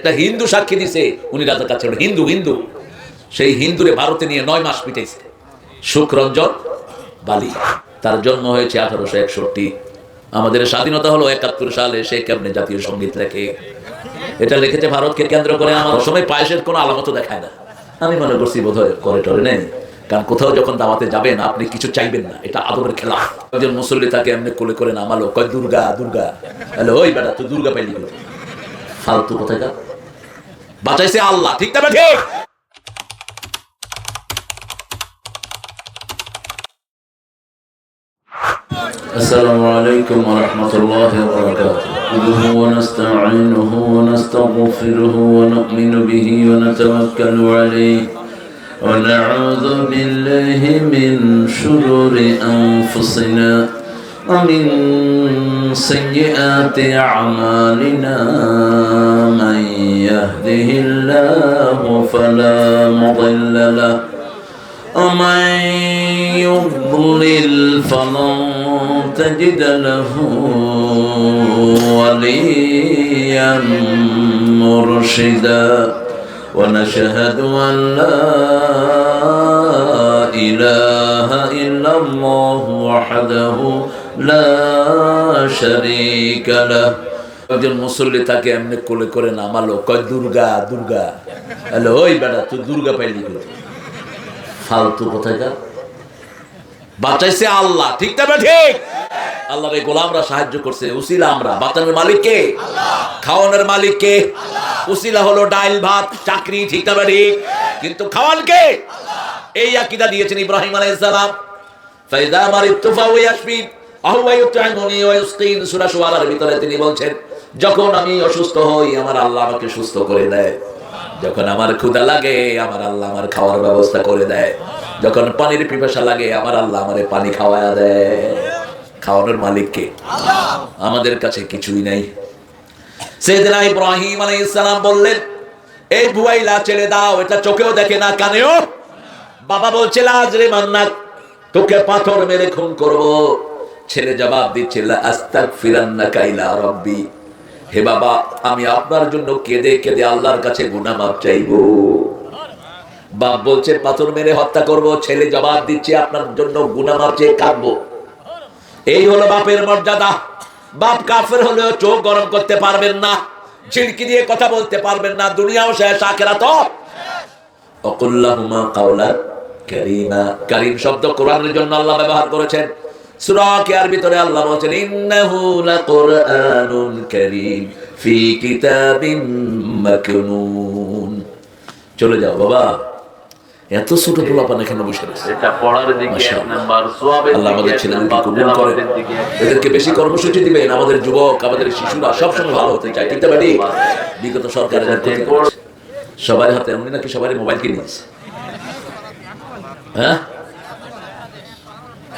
এটা হিন্দু সাক্ষী দিছে, উনি রাজার কাছে হিন্দু হিন্দু সেই হিন্দুরে ভারতে নিয়ে 9 মাস পিটাইছে। সুখরঞ্জন বালি, তার জন্ম হয়েছে 1861। আমাদের স্বাধীনতা হলো 71 সালে। সে কেমনে জাতীয় সঙ্গীত লেখে? এটা লিখেছে ভারতকে কেন্দ্র করে। আমার সময় পায়েসের কোনো আলামত দেখায় না। আমি মনে করছি বোধহয় করে টরে নেই, কারণ কোথাও যখন দাওয়াতে যাবেন আপনি কিছু চাইবেন না, এটা আদবের খেলা। একজন মুসল্লি তাকে এমনি কোলে করে নামালো, কয় দুর্গা দুর্গা। হ্যালো, ওই বেটা তুই দুর্গা পাইলি কোথায়? ফালতু কোথায়? বাঁচাইছে আল্লাহ, ঠিক না ঠিক? السلام عليكم ورحمة الله وبركاته. نحمده ونستعينه ونستغفره ونؤمن به ونتوكل عليه ونعوذ بالله من شرور أنفسنا ومن سيئات أعمالنا. من يهده الله فلا مضل له ومن يضلل فلن تجد له وليا مرشدا. ونشهد أن لا إله إلا الله وحده لا شريك له. একজন মুসল্লি তাকে এমনি কোলে করে নামালো, কয় দুর্গা দুর্গা। হ্যালো, ওই বেটা তুই দুর্গা পাইলি কোথায়? ফালতু কোথায়? বাঁচাইছে আল্লাহ, ঠিক না ঠিক? আল্লাহর এই গোলামরা সাহায্য করছে, উসিলা আমরা। বাঁচানোর মালিক কে? খাওয়ানোর মালিক কে? উসিলা হলো ডাইল ভাত চাকরি, ঠিক না ঠিক? কিন্তু খাওয়ান কে? এই আকীদা দিয়েছেন ইব্রাহিম আলাইহিস সালাম। ফাইযা মারিতু ফাহুয়া ইয়াশফিন ওয়া হুয়া ইউত'ইমুনি ওয়া ইউসকিন। সূরা শুআরার ভিতরে তিনি বলছেন, যখন আমি অসুস্থ হই আমার আল্লাহ আমাকে সুস্থ করে দেয়। যখন আমার ক্ষুধা লাগে আমার আল্লাহ আমার খাওয়ার ব্যবস্থা করে দেয়। যখন পানির পিপাসা লাগে আমার আল্লাহ আমারে পানি খাওয়ায়া দেয়। খাওয়ানোর মালিক কে? আমাদের কাছে কিছুই নাই। সাইয়েদনা ইব্রাহিম আলাইহিস সালাম বললেন, এই বুয়াইলা ছেড়ে দাও, এটা চোখেও দেখে না কানেও। বাবা বলছে লাজরে মান্নাক, তোকে পাথর মেরে খুন করব। ছেলে জবাব দিচ্ছে লা আস্তাগফিরান্নাকা ইলা রাব্বি, হে বাবা আমি আপনার জন্য কেঁদে কেঁদে আল্লাহর কাছে গুনাহ মাফ চাইবো। বাপ বলছে পাথর মেরে হত্যা করব, ছেলে জবাব দিচ্ছে আপনার জন্য গুনাহ মাফ চেয়ে কাঁদবো। এই হলো বাপের মর্যাদা। বাপ কাফের হলেও চোখ গরম করতে পারবেন না, ঝিড়কি দিয়ে কথা বলতে পারবেন না, দুনিয়াও শেষ আখিরাতও। ওয়াকুল্লাহুমা কাওলান কারীমা। কারীম শব্দ কোরআনের জন্য আল্লাহ ব্যবহার করেছেন। সূরা কিয়ার ভিতরে আল্লাহ বলেছেন, ইন্নাহু লাকুরআনুন কারীম ফি কিতাবিন মাকনুন। চলে যাও বাবা, এত ছোট পোলাপান এখানে বসে আছে। এটা পড়ার দিকে এক নাম্বার, সওয়াবের আল্লাহ আমাদের দিকে ছেলেদেরকে কবুল করেন, এদেরকে বেশি কর্মসূচি দিবেন। আমাদের যুবক আমাদের শিশুরা সবসময় ভালো হতে চায়, ঠিক না ভাই? বিগত সরকারের ক্ষতি করেছে সবার হাতে। উনি নাকি সবারই মোবাইল কিনে দিয়েছে। হ্যাঁ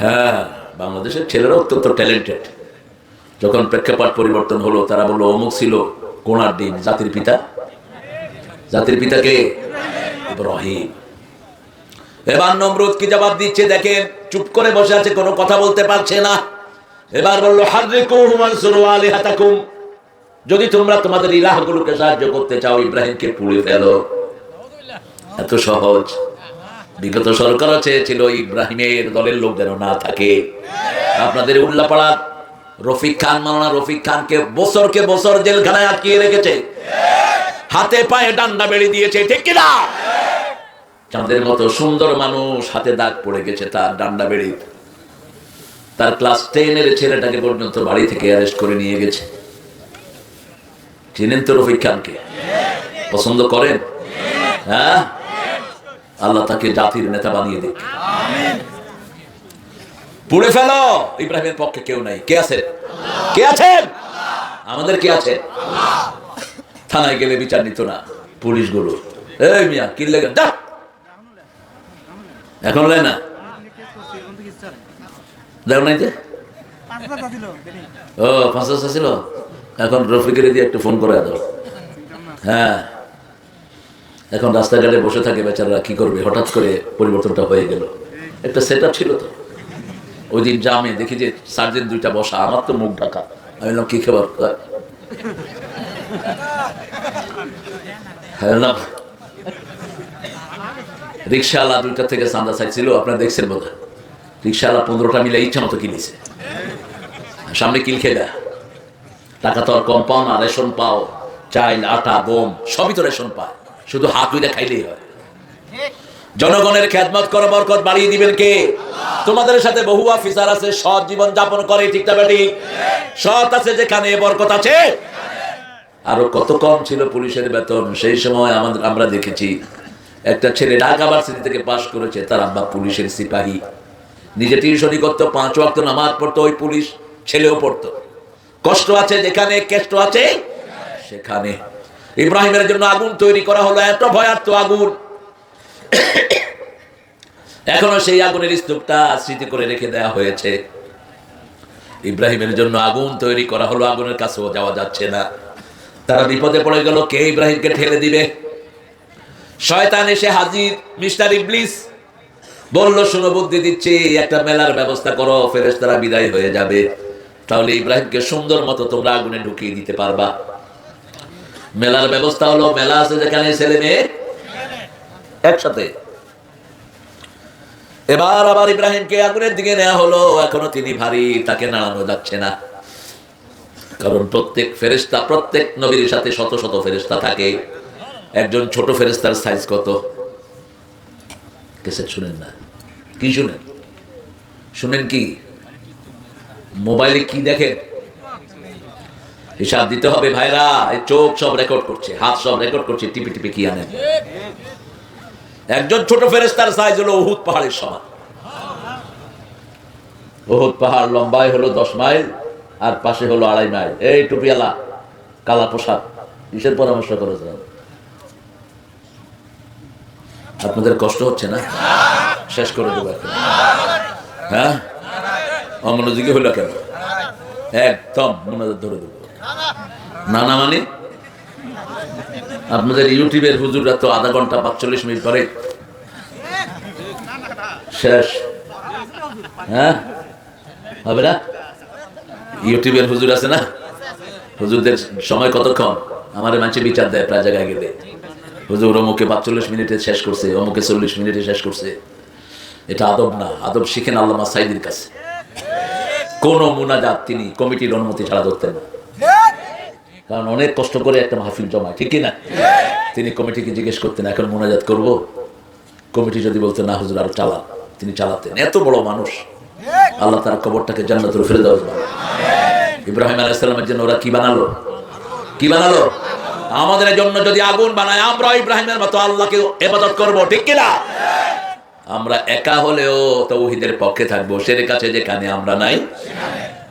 হ্যাঁ, বাংলাদেশের ছেলেরা অত্যন্ত ট্যালেন্টেড। যখন প্রেক্ষাপট পরিবর্তন হলো তারা বললো অমুক ছিল কোনার দিন জাতির পিতা। জাতির পিতাকে ইব্রাহিম। এবার নমরুদ কি জবাব দিচ্ছে দেখেন, চুপ করে বসে আছে, কোনো কথা বলতে পারছে না। এবার বললো হাররিকুহু ওয়ানসুরু আলিহাতাকুম, যদি তোমরা তোমাদের ইলাহগুলোকে সাহায্য করতে চাও ইব্রাহিমকে পুড়ে ফেলো। এত সহজ। বিগত সরকারও চেয়েছিল ইব্রাহিমের দলের লোক যেন না থাকে। আপনাদের উল্লাপাড়া রফিক খান, মাওলানা রফিক খানকে বছরকে বছর জেলখানায় আটকিয়ে রেখেছে, হাতে পায়ে ডান্ডা বেড়ে দিয়েছে, ঠিক কিনা? চাঁদের মতো সুন্দর মানুষ, হাতে দাগ পড়ে গেছে তার ডান্ডা বেড়ে। তার ক্লাস 10-এর ছেলেটাকে পর্যন্ত বাড়ি থেকে অ্যারেস্ট করে নিয়ে গেছে। চিনেন তো রফিক খানকে? পছন্দ করেন? হ্যাঁ, আল্লাহ তাকে জাতির নেতা বানিয়ে দিক। পুড়ে ফেলো। ইব্রাহিমের পক্ষে কেউ নাই। কে আছে? কে আছেন? আমাদের কে আছে? থানায় গেলে বিচার নিত না পুলিশগুলো। এই মিয়া কি লেগে যা, এখন লে না দেখো নাই যে ও 500 ছিল, এখন রফিকের দিয়ে একটু ফোন করে দাও। হ্যাঁ, এখন রাস্তাঘাটে বসে থাকে বেচারা, কি করবে? হঠাৎ করে পরিবর্তনটা হয়ে গেল। একটা সেট আপ ছিল তো। ওই দিন জামে দেখি যে সার্জেন্ট দুইটা বসা, আমার তো মুখ ঢাকা। আমি বললাম কি খবর? রিক্সাওয়ালা 2টা থেকে চাঁদা চাইছিল, আপনারা দেখছেন বোধ হয়। রিক্সাওয়ালা 15টা মিলে ইচ্ছা মতো কিনেছে, সামনে কিল খেয়ে দেয়। টাকা তো আর কম পাও না, রেশন পাও, চাল আটা গম সবই তো রেশন পায়, শুধু হাত ধুইটা খাইলেই হয়। জনগণের খেদমত করে বরকত বাড়িয়ে দিবেন কে? তোমাদের সাথে বহু অফিসার আছে সৎ জীবন যাপন করে, ঠিক না বেটি? সৎ আছে যেখানে বরকত আছে। আরো কত কম ছিল পুলিশের বেতন সেই সময়। আমরা দেখেছি একটা ছেলে ঢাকা ভার্সিটি থেকে পাশ করেছে, তার আব্বা পুলিশের সিপাহী, নিজে টিউশনি করতো, 5 ওয়াক্ত নামাজ পড়তো, ওই পুলিশ ছেলেও পড়তো। কষ্ট আছে যেখানে, কেষ্ট আছে সেখানে। ইব্রাহিমের জন্য আগুন তৈরি করা হলো, এত ভয়ার্থ আগুন, এখনো সেই আগুনের স্তূপটা স্মৃতি করে রেখে দেওয়া হয়েছে। ইব্রাহিমের জন্য আগুন তৈরি করা হলো, আগুনের কাছেও যাওয়া যাচ্ছে না। তারা বিপদে পড়ে গেল, কে ইব্রাহিমকে ঠেলে দিবে? শয়তান এসে হাজির, মিস্টার ইবলিস বলল, শোনো বুদ্ধি দিচ্ছি, একটা মেলার ব্যবস্থা করো, ফেরেশতারা বিদায় হয়ে যাবে, তাহলে ইব্রাহিমকে সুন্দর মতো তোমরা আগুনে ঢুকিয়ে দিতে পারবা। মেলার ব্যবস্থা হলো, মেলা আছে যেখানে ছেলে মেয়ে একসাথে। এবার আবার ইব্রাহিমকে আগুনের দিকে নেওয়া হলো, এখনো তিনি ভারী, তাকে নাড়ানো যাচ্ছে না, কারণ প্রত্যেক ফেরেশতা, প্রত্যেক নবীর সাথে শত শত ফেরেশতা থাকে। একজন ছোট ফেরেশতার সাইজ কত? কেসে শুনেন না? কি শুনেন? শুনেন কি? মোবাইলে কি দেখেন? হিসাব দিতে হবে ভাইরা। এই চোখ সব রেকর্ড করছে, হাত সব রেকর্ড করছে, টিপে টিপে কি আনেন। একজন ছোট ফেরেশতার সাইজ হলো উহুদ পাহাড়ের সমান। উহুদ পাহাড় লম্বায় হলো 10 মাইল, আর পাশে হলো 2.5 মাইল। এই টুপিওয়ালা কালা পোশাক, কিসের পরামর্শ করেছেন? আপনাদের কষ্ট হচ্ছে না? শেষ করে দেবো এখন। হ্যাঁ, অমনোযোগী হইল কেন? একদম মনোযোগ ধরে দেবো। না না মানে আপনাদের ইউটিউবের হুজুররা তো আধা ঘন্টা 45 মিনিট করে শেষ। হ্যাঁ, হবে না? ইউটিউবের হুজুর আছে না, হুজুরদের সময় কতক্ষণ? আমার মানুষ বিচার দেয় প্রায় জায়গায় গেলে, হুজুর অমুকে 45 মিনিটে শেষ করছে, অমুকে 40 মিনিটে শেষ করছে। এটা আদব না। আদব শিখেন আল্লামা সাইদির কাছে। কোন মুনাজাত তিনি কমিটির অনুমতি ছাড়া ধরতেন না, কারণ অনেক কষ্ট করে একটা মাহফিল জমায়, ঠিক না? তিনি কমিটিকে জিজ্ঞেস করতেন, এখন মুনাজাত করব? কমিটি যদি বলতো না হুজুর আরো চালান, তিনি চালাতেন। এত বড় মানুষ, আল্লাহ তার কবরটাকে জান্নাতুল ফেরদাউস বানালো। ইব্রাহিম আলাইহিস সালামের জন্য ওরা কি বানালো? কি বানালো? আমাদের জন্য যদি আগুন বানায়, আমরা ইব্রাহিমের মতো আল্লাহকে ইবাদত করব, ঠিক কি না? আমরা একা হলেও তাওহীদের পক্ষে থাকবো। শিরক আছে যেখানে আমরা নাই,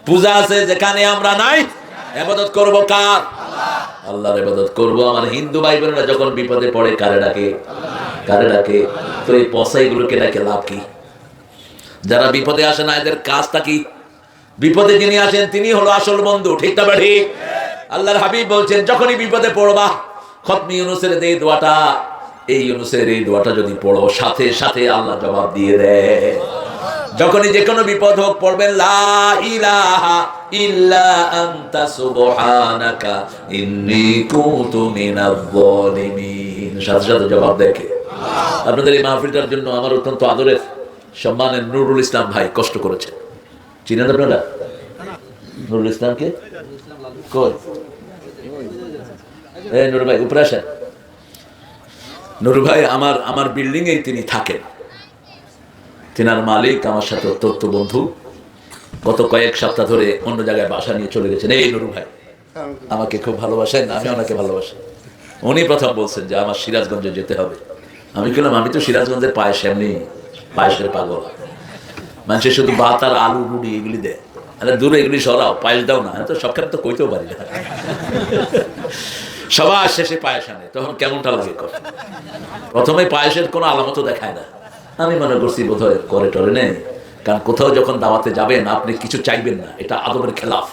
পূজা আছে যেখানে আমরা নাই, ইবাদত করব কার? আল্লাহর ইবাদত করব। আমার হিন্দু ভাই বোনেরা যখন বিপদে পড়ে কারে ডাকে? কারে ডাকে? তো এই পসাইগুলোকে ডাকে লাভ কি? যারা বিপদে আসে না, এদের কাজটা কি? বিপদে যিনি আসেন তিনি হলো আসল বন্ধু, ঠিক না? ঠিক। আল্লাহর হাবিব বলছেন, যখনই বিপদে পড়বা, খতমি ইউনূসের এই দোয়াটা, এই ইউনূসের এই দোয়াটা যদি পড়ো, সাথে সাথে আল্লাহ জবাব দিয়ে দেয়। যখনই যে কোনো বিপদ হোক পড়বেন, লা ইলাহা ইল্লা আনতা সুবহানাকা ইন্নী কুনতু মিনাজ জালিমিন। সাথে সাথে জবাব দেখে। আপনাদের এই মাহফিলটার জন্য আমার অত্যন্ত আদরের সম্মানের নুরুল ইসলাম ভাই কষ্ট করেছেন। চিনেন আপনারা নুরুল ইসলামকে? কই এই নুরুল ভাই উপরে আসেন। নুরুল ভাই আমার বিল্ডিং এই তিনি থাকেন। তিনার মালিক আমার সাথে অত্যন্ত বন্ধু। গত কয়েক সপ্তাহ ধরে অন্য জায়গায় বাসা নিয়ে চলে গেছেন। এই নুরুল ভাই আমাকে খুব ভালোবাসেন, আমি ওনাকে ভালোবাসি। উনি প্রথম বলছেন যে আমার সিরাজগঞ্জে যেতে হবে। আমি বললাম, আমি তো সিরাজগঞ্জের পায়েস, এমনি পায়েসের পাগল। মানুষের শুধু ভাত আর আলু রুটি এগুলি দেয়, আরে দূরে এগুলি সরাও, পায়েস দাও না। তো সবখানে তো কইতেও পারি না। সবার শেষে পায়েস আনে, তখন কেমনটা লাগে? প্রথমে পায়েসের কোনো আলামতও দেখায় না। আমি মনে করছি বোধ হয় করে টরে নেই, কারণ কোথাও যখন দাওয়াতে যাবেন আপনি কিছু চাইবেন না, এটা আদবের খেলাফ।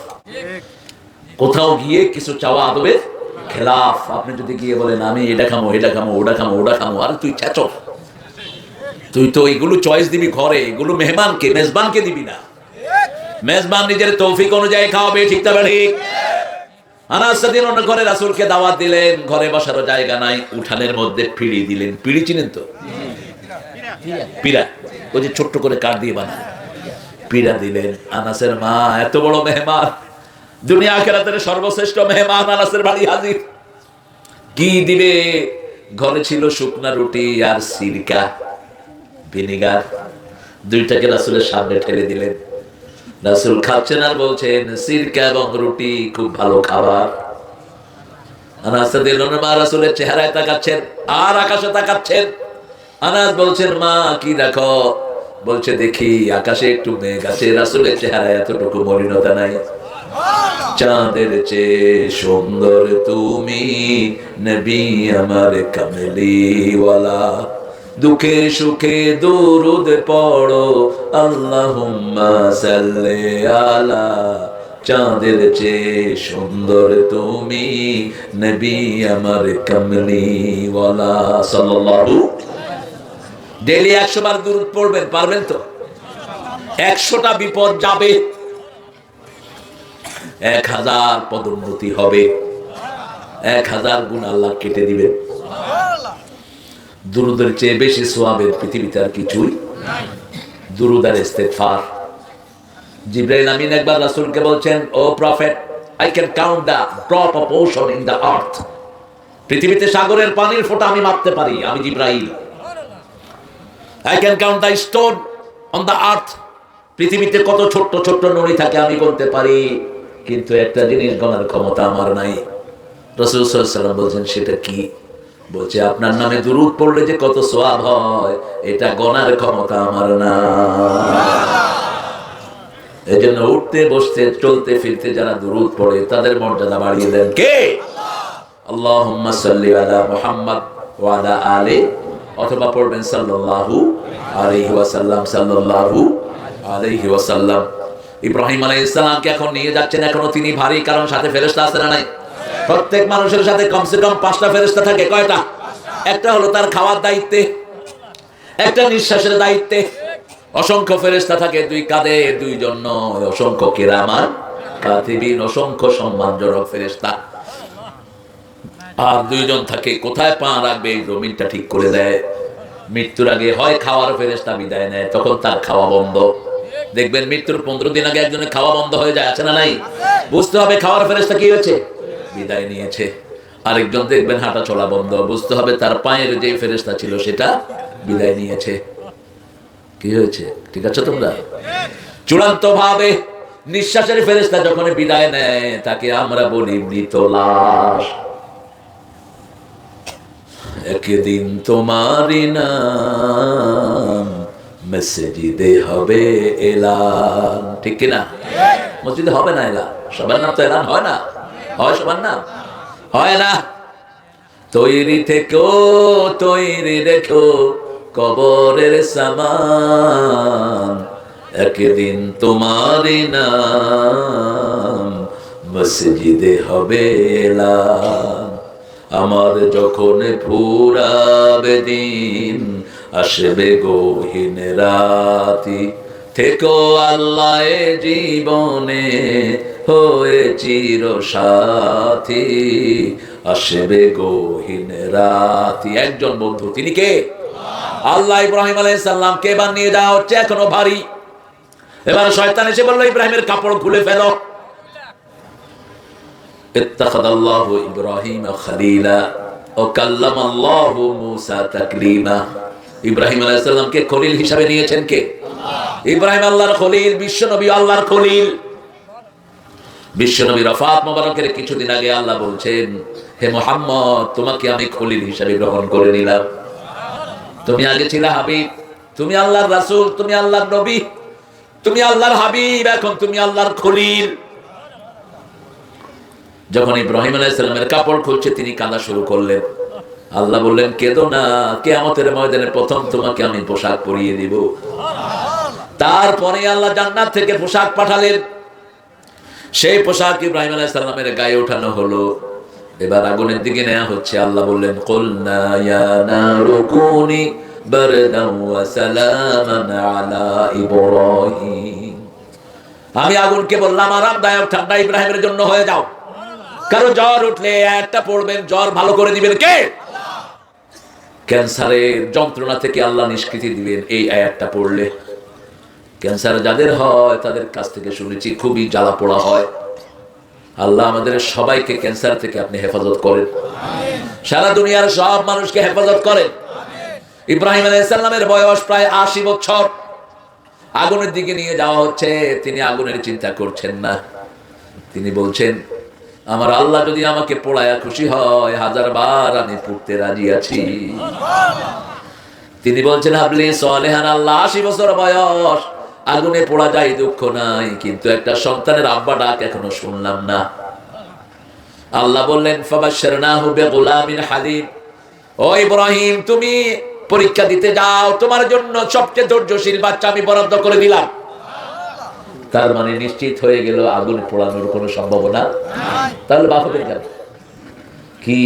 কোথাও গিয়ে কিছু চাওয়া আদবের খেলাফ। আপনি যদি গিয়ে বলেন আমি এটা খামো, এটা খামো, ওটা খামো, ওটা খামো, আরে তুই চেঁচো, তুই তো এগুলো চয়েস দিবি ঘরে, এগুলো মেহমানকে, মেজবানকে দিবি না। মেজবান নিজের তৌফিক অনুযায়ী খাওয়াবে, ঠিক না? ঠিক। আনাস রাদিয়াল্লাহু আনহু ঘরে রাসূলকে দাওয়াত দিলেন, ঘরে বসারও জায়গা নাই, উঠানের মধ্যে পিঁড়ি দিলেন। পিঁড়ি চিনেন তো? পিঁড়া, ওই যে ছোট্ট করে কাঠ দিয়ে বানায়, পিঁড়া দিলেন। আনাসের মা এত বড় মেহমান, দুনিয়া আখিরাতের সর্বশ্রেষ্ঠ মেহমান আনাসের বাড়ি হাজির। কি দিবে? ঘরে ছিল শুকনা রুটি আর সিরকা, ভিনেগার, দুইটাকে রাসূলের সামনে ঠেলে দিলেন। রাসূল খাচ্ছেন আর বলছেন, সিরকা এবং রুটি খুব ভালো খাবার। আনাস রাদিয়াল্লাহু আনহু মা রাসূলের চেহারায় তাকাচ্ছেন আর আকাশে তাকাচ্ছেন। আনাস বলছেন, মা কি দেখো? বলছে, দেখি আকাশে একটু মেঘ আছে। রাসূলের চেহারায় এতটুকু মলিনতা নাই। চাঁদের চেয়ে সুন্দর তুমি, নবী আমার কামলিওয়ালা। দুঃখে সুখে দুরুদ পড়ো, আল্লাহুম্মা সাল্লি আলা। চাঁদের চেয়ে সুন্দর তুমি, নবী আমার কামলিওয়ালা সাল্লাল্লাহু। ডেইলি 100 বার দুরুদ পড়বেন, পারবেন তো? 100টা বিপদ যাবে, 1000 পদোন্নতি হবে, 1000 গুণ আল্লাহ কেটে দিবেন। দুরুদের চেয়ে বেশি সওয়াবের পৃথিবীতে আর কিছুই নাই। দুরুদ আর ইস্তেগফার। জিবরাইল আমিন একবার রাসূলকে বলছেন, O prophet, I can count the drop of ocean in the earth. পৃথিবীতে সাগরের পানির ফোঁটা আমি মাপতে পারি, আমি জিবরাইল। I can count the stone on the earth. পৃথিবীতে কত ছোট্ট ছোট্ট নড়ি থাকে আমি বলতে পারি, কিন্তু একটা জিনিস গণার ক্ষমতা আমার নাই। রাসূল সাল্লাল্লাহু আলাইহি ওয়াসাল্লাম বলছেন, সেটা কি? বলছে, আপনার নামে দুরূদ পড়লে যে কত সওয়াব হয়, এটা গণার ক্ষমতা আমার না। এজন্য উঠতে বসতে চলতে ফিরতে যারা দুরূদ পড়ে তাদের মর্যাদা বাড়িয়ে দেন কে? আল্লাহুম্মা সাল্লি আলা মুহাম্মদ ওয়া আলা আলি, অথবা পড়বেন সাল্লাল্লাহু আলাইহি ওয়াসাল্লাম, সাল্লাল্লাহু আলাইহি ওয়াসাল্লাম। ইব্রাহিম আলাইহিস সালামকে এখন নিয়ে যাচ্ছেন, এখনো তিনি ভারী, কারণ সাথে ফেরেশতা আছে না নাই? প্রত্যেক মানুষের সাথে কমসে কম 5টা ফেরেশতা থাকে। কয়টা? একটা হলো তার খাওয়ার দায়িত্বে, একটা নিঃশ্বাসের দায়িত্বে। অসংখ্য ফেরেশতা থাকে, 2 কাঁধে 2 জন নয়, অসংখ্য কিরামান কাতিবিন, অসংখ্য সম্মানজনক ফেরেশতা। আর 2 জন থাকে কোথায় পা রাখবে এই জমিনটা ঠিক করে দেয়। মৃত্যুর আগে হয় খাওয়ার ফেরেশতা বিদায় নেয়, তখন তার খাওয়া বন্ধ। দেখবেন মৃত্যুর 15 দিন আগে একজনের খাওয়া বন্ধ হয়ে যায়, আছে না নাই? বুঝতে হবে খাওয়ার ফেরেশতা কি হয়েছে, বিদায় নিয়েছে। আরেকজন দেখবেন হাঁটা চলা বন্ধ, বুঝতে হবে তার পায়ের যে ফেরেশতা ছিল সেটা বিদায় নিয়েছে। কি হয়েছে? ঠিক আছে তোমরা? চূড়ান্ত ভাবে নিঃশ্বাসের ফেরেশতা যখন বিদায় নেয়, তাকে আমরা বলি মৃত লাশ। একদিন তোমারই নাম মসজিদে হবে এলান, ঠিক কিনা? মসজিদে হবে না এলান, সবার নাম তো এলান হয় না। হয় সবার নাম? হয় না। তৈরি থেকো, তৈরি রেখো কবরের সামান, একদিন তোমারই নাম মসজিদে হবে এলান। আমার যখন ফুরাবে দিন, আসবে গহীন রাতি, থেকো আল্লাহ জীবনে হয়ে চির সাথী, আসবে গহীন রাতি। একজন বন্ধু, তিনি কে? আল্লাহ। ইব্রাহিম আলাইহিস সালামকে এবার নিয়ে যাওয়া হচ্ছে, এখনো ভারী। এবার শয়তান এসে বলল, ইব্রাহিমের কাপড় খুলে ফেলো। ইত্তাখাযাল্লাহু ইব্রাহিমা খলিলা ওয়া কাল্লামাল্লাহু মূসা তাকলিমা। ইব্রাহিম আলাইহিস সালামকে খলিল হিসাবে নিয়েছেন কে? ইব্রাহিম আল্লাহর খলিল, বিশ্বনবী আল্লাহর খলিল। বিশ্বনবী রফাত মোবারকের কিছুদিন আগে আল্লাহ বলছেন, হে মুহাম্মদ, তোমাকে আমি খলিল হিসাবে গ্রহণ করে নিলাম। তুমি আগে ছিলে হাবিব, তুমি আল্লাহর রাসূল, তুমি আল্লাহর নবী, তুমি আল্লাহর হাবিব, এখন তুমি আল্লাহর খলিল। যখন ইব্রাহিম আলাইহিস সালামের কাপড় খুলছে, তিনি কাঁদা শুরু করলেন। আল্লাহ বললেন, কেঁদো না, কিয়ামতের ময়দানে প্রথম তোমাকে আমি পোশাক পরিয়ে দিব। তারপরে আল্লাহ জান্নাত থেকে পোশাক পাঠালেন। সেই পোশাক ইব্রাহিম আলাইহিস সালামের গায়ে ওঠানো হলো। এবার আগুনের দিকে নেওয়া হচ্ছে। আল্লাহ বললেন, কুলনা ইয়া নারু কুনি বারদান ওয়া সালামান আলা ইব্রাহিম। আমি আগুনকে বললাম, আরামদায়ক ঠান্ডা ইব্রাহিমের জন্য হয়ে যাও। কারো জ্বর উঠলে একটা পড়বেন, জ্বর ভালো করে দিবেন কে? ক্যান্সারের যন্ত্রণা থেকে আল্লাহ নিষ্কৃতি দিবেন এই আয়াতটা পড়লে। ক্যান্সার যাদের হয় তাদের কাছ থেকে শুনেছি খুবই জ্বালা পোড়া হয়। আল্লাহ আমাদের সবাইকে ক্যান্সার থেকে আপনি হেফাজত করেন, সারা দুনিয়ার সব মানুষকে হেফাজত করেন। ইব্রাহিম আলাইহিস সালামের বয়স প্রায় 80 বছর। আগুনের দিকে নিয়ে যাওয়া হচ্ছে, তিনি আগুনের চিন্তা করছেন না। তিনি বলছেন, আমার আল্লাহ যদি আমাকে পোড়ায়া খুশি হয় 1000 বার আমি পুড়তে রাজি আছি। তিনি বলছেন, হাবলি সালেহান, আল্লাহ 80 বছর বয়স, আগুনে পোড়া যায় দুঃখ নাই, কিন্তু একটা সন্তানের আব্বা ডাক এখনো শুনলাম না। আল্লাহ বললেন, ফাবাশশারনাহু বিগুলামিন হালিম, ও ইব্রাহিম তুমি পরীক্ষা দিতে যাও, তোমার জন্য সবচেয়ে ধৈর্যশীল বাচ্চা আমি বরাদ্দ করে দিলাম। তার মানে নিশ্চিত হয়ে গেল আগুনে পোড়ানোর কোনো সম্ভাবনা নাই। তাহলে বাপকে কেন? কি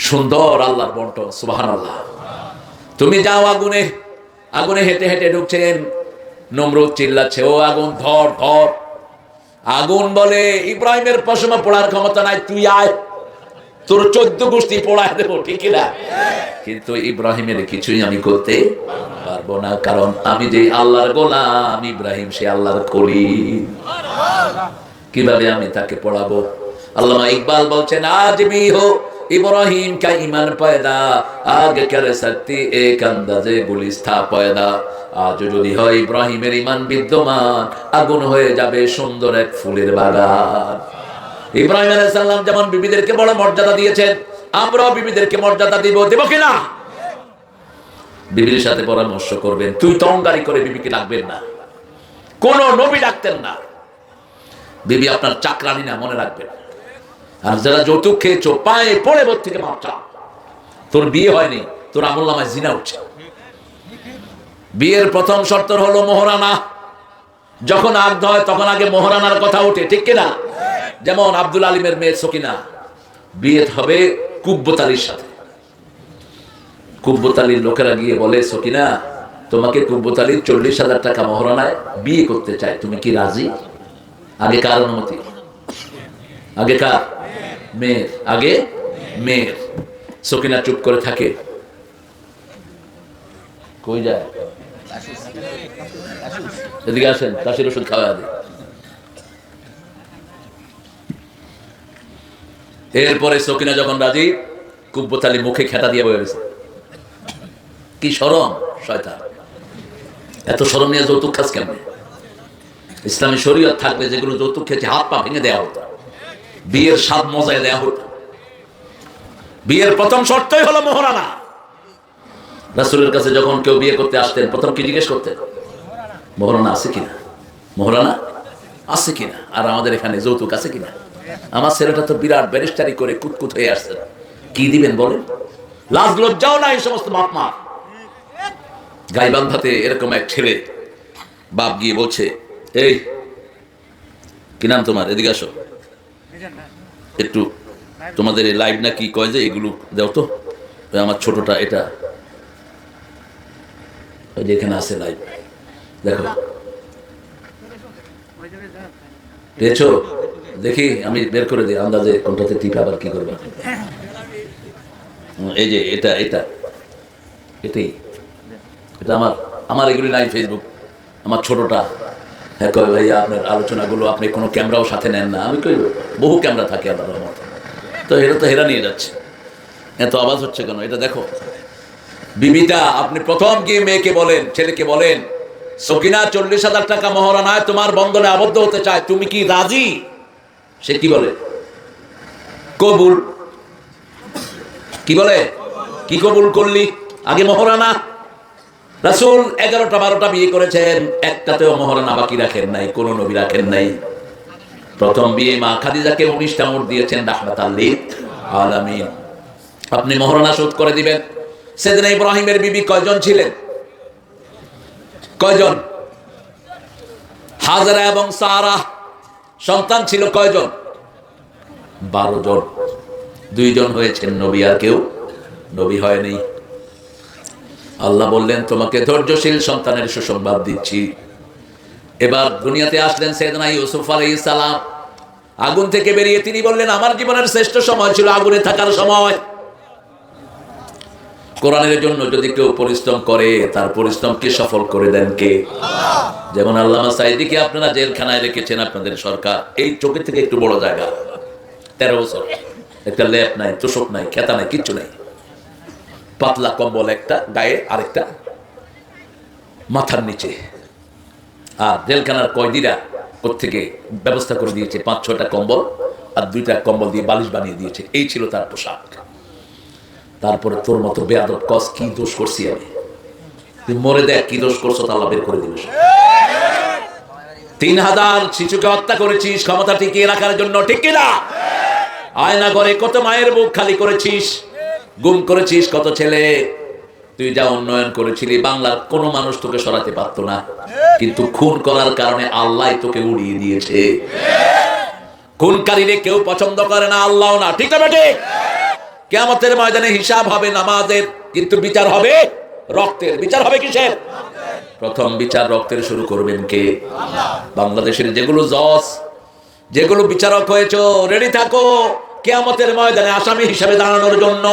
সুন্দর আল্লাহর বন্টন, সুবহানাল্লাহ। তুমি যাও আগুনে। আগুনে হেঁটে হেঁটে ঢুকছেন, নমরুদ চিল্লাচ্ছে, ও আগুন ধর ধর। আগুন বলে, ইব্রাহিমের পশমা পোড়ার ক্ষমতা নাই, তুই আয়, তোর 14 গোষ্ঠী পোড়ায় দেবো, ঠিক না? কিন্তু ইব্রাহিমের কিছুই আমি করতে পারবো না, কারণ আমি যে আল্লাহর গোলাম, ইব্রাহিম সে আল্লাহর খলিল। কিভাবে আমি তাকে পড়াবো? আল্লামা ইকবাল বলছেন, আজ ভি হো ইব্রাহিম কা ঈমান পয়দা, আগে করে শক্তি এক আন্দাজে গুলিস্থা পয়দা। আজ যদি হয় ইব্রাহিমের ঈমান বিদ্যমান, আগুন হয়ে যাবে সুন্দর এক ফুলের বাগান। ইব্রাহিম আলাইহিস সালাম যেমন বিবিদেরকে বড় মর্যাদা দিয়েছেন, আমরাও বিবিদেরকে মর্যাদা দিব, দেব কিনা? বিবির সাথে পরামর্শ করবেন, তুই তঙ্গারি করে বিবিকে ডাকবেন না, কোন নবী ডাকতেন না। বিবি আপনার চাকরানি না, মনে রাখবেন। আর যারা যৌতুক খেয়েছো, পায়ে পড়ে বোধ থেকে মাপ চাও। তোর বিয়ে হয়নি, তোর আমলনামায় জিনা উঠছে। বিয়ের প্রথম শর্ত হলো মোহরানা। যখন আগ্ধ হয় তখন আগে মোহরানার কথা ওঠে, ঠিক কিনা? যেমন আব্দুল আলিমের মেয়ে সকিনা বিয়ে হবে কুব্বতালির সাথে। কুব্বতালির লোকেরা গিয়ে বলে, সকিনা তোমাকে কুব্বতালির 40,000 টাকা মোহরানায় বিয়ে করতে চায়, তুমি কি রাজি? আগে কার অনুমতি? আগে কার? মেয়ের। আগে মেয়ের। সকিনা চুপ করে থাকে। কই যায়? এদিকে আসেন, কাশির ওষুধ খাওয়া দেয়। এরপরে সকিনা যখন রাজি, কুব্বতালি মুখে খেতা দিয়ে বয়ে গেছে। কি শরম, শয়তান! এত শরম নিয়ে যৌতুক খাস কেমনে? ইসলামী শরীয়ত থাকলে যেগুলো যৌতুক খেয়েছে হাত পা ভেঙে দেওয়া হতো, বিয়ের স্বাদ মজায় দেওয়া হতো। বিয়ের প্রথম শর্তই হলো মোহরানা। রাসূলের কাছে যখন কেউ বিয়ে করতে আসতেন, প্রথম কি জিজ্ঞেস করতেন? মোহরানা আছে কিনা, মোহরানা আছে কিনা। আর আমাদের এখানে যৌতুক আছে কিনা? আমার ছেলেটা তো বিরাট ব্যারিস্টারি করে কুতকুত হয়ে আসছে, কি দিবেন বলেন? লাজ লজ্জাও নাই সমস্ত বাপ মা। গাইবান্ধাতে এরকম এক ছেলে, বাপ গিয়ে বলছে, এই কি নাম তোমার, এদিকে আসো একটু, তোমাদের এই লাইভ না কি কয় যে এগুলো দাও তো, আমার ছোটটা এটা যেখানে আছে লাইভ দেখো, পেয়েছো? দেখি আমি বের করে দিই আন্দাজে কোনটাতে টিপে আবার কি করবে। এই যে এটা এটা এটাই, এটা আমার এগুলি নাই ফেসবুক। আমার ছোটটা হ্যাঁ কয়, ভাইয়া আপনার আলোচনাগুলো আপনি কোনো ক্যামেরাও সাথে নেন না। আমি কই, বহু ক্যামেরা থাকে আল্লাহর রহমত, তো এরা তো হেরা নিয়ে যাচ্ছে। এত আওয়াজ হচ্ছে কেন? এটা দেখো। বিবিটা আপনি প্রথম গিয়ে মেয়েকে বলেন, ছেলেকে বলেন, সকিনা 40,000 টাকা মোহরানায় তোমার বন্ধনে আবদ্ধ হতে চায়, তুমি কি রাজি? সে কি বলে? কবুল। কি বলে? কি কবুল করলি? আগে মোহরানা। রাসূল 11টা-12টা বিয়ে করেছেন, একটাতেও মোহরানা বাকি রাখেন নাই, কোন নবী রাখেন নাই। প্রথম বিয়ে মা খাদিজাকে 19টা উট দিয়েছেন রাহমাতাল লিল আলামিন। আপনি মোহরানা শোধ করে দিবেন। সেদিনা ইব্রাহিমের বিবি কয়জন ছিলেন? কয়জন? হাজরা এবং সারা। সন্তান ছিল কয়জন? 12 জন। 2 জন হয়েছেন নবী, আর কেউ নবী হয়নি। আল্লাহ বললেন, তোমাকে ধৈর্যশীল সন্তানের সুসংবাদ দিচ্ছি। এবার দুনিয়াতে আসলেন সাইয়েদনা ইউসুফ আলাইহিস সালাম। আগুন থেকে বেরিয়ে তিনি বললেন, আমার জীবনের শ্রেষ্ঠ সময় ছিল আগুনে থাকার সময়। কোরআনের জন্য যদি কেউ পরিশ্রম করে, তার পরিশ্রমকে সফল করে দেন কে? যেমন আল্লামা সাঈদীকে আপনারা জেলখানায় রেখেছেন আপনাদের সরকার, এই চোখের থেকে একটু বড় জায়গা, 13 বছর, একটা লেপ নাই, তোষক নাই, খেতা নাই, কিচ্ছু নাই, পাতলা কম্বল একটা গায়ে, আরেকটা মাথার নিচে। আর জেলখানার কয়েদিরা প্রত্যেকে ব্যবস্থা করে দিয়েছে 5-6টা কম্বল আর 2টা কম্বল দিয়ে বালিশ বানিয়ে দিয়েছে। এই ছিল তার পোশাক। তারপরে তোর মতো বেয়াদব কস, কি দোষ করছি আমি? তুই মরে দেখ কি দোষ করছো, তা আল্লাহ বের করে দিবে। 3000 শিশুকে হত্যা করেছিস ক্ষমতা টিকিয়ে রাখার জন্য, ঠিক কিনা? আয়না ঘরে কত মায়ের বুক খালি করেছিস, গুম করেছিস কত ছেলে। তুই যা উন্নয়ন করেছিলি, বাংলার কোনো মানুষ তোকে সরাতে পারতো না, কিন্তু খুন করার কারণে আল্লাহ তোকে উড়িয়ে দিয়েছে। খুনকারীরে কেউ পছন্দ করে না, আল্লাহও না, ঠিক না বেটে? কিয়ামতের ময়দানে হিসাব হবে নামাজের, কিন্তু বিচার হবে রক্তের। বিচার হবে কিসের? প্রথম বিচার রক্তের শুরু করবেন কে? বাংলাদেশের যেগুলো জজ, যেগুলো বিচারক হয়েছো, রেডি থাকো কিয়ামতের ময়দানে আসামি হিসেবে দাঁড়ানোর জন্য।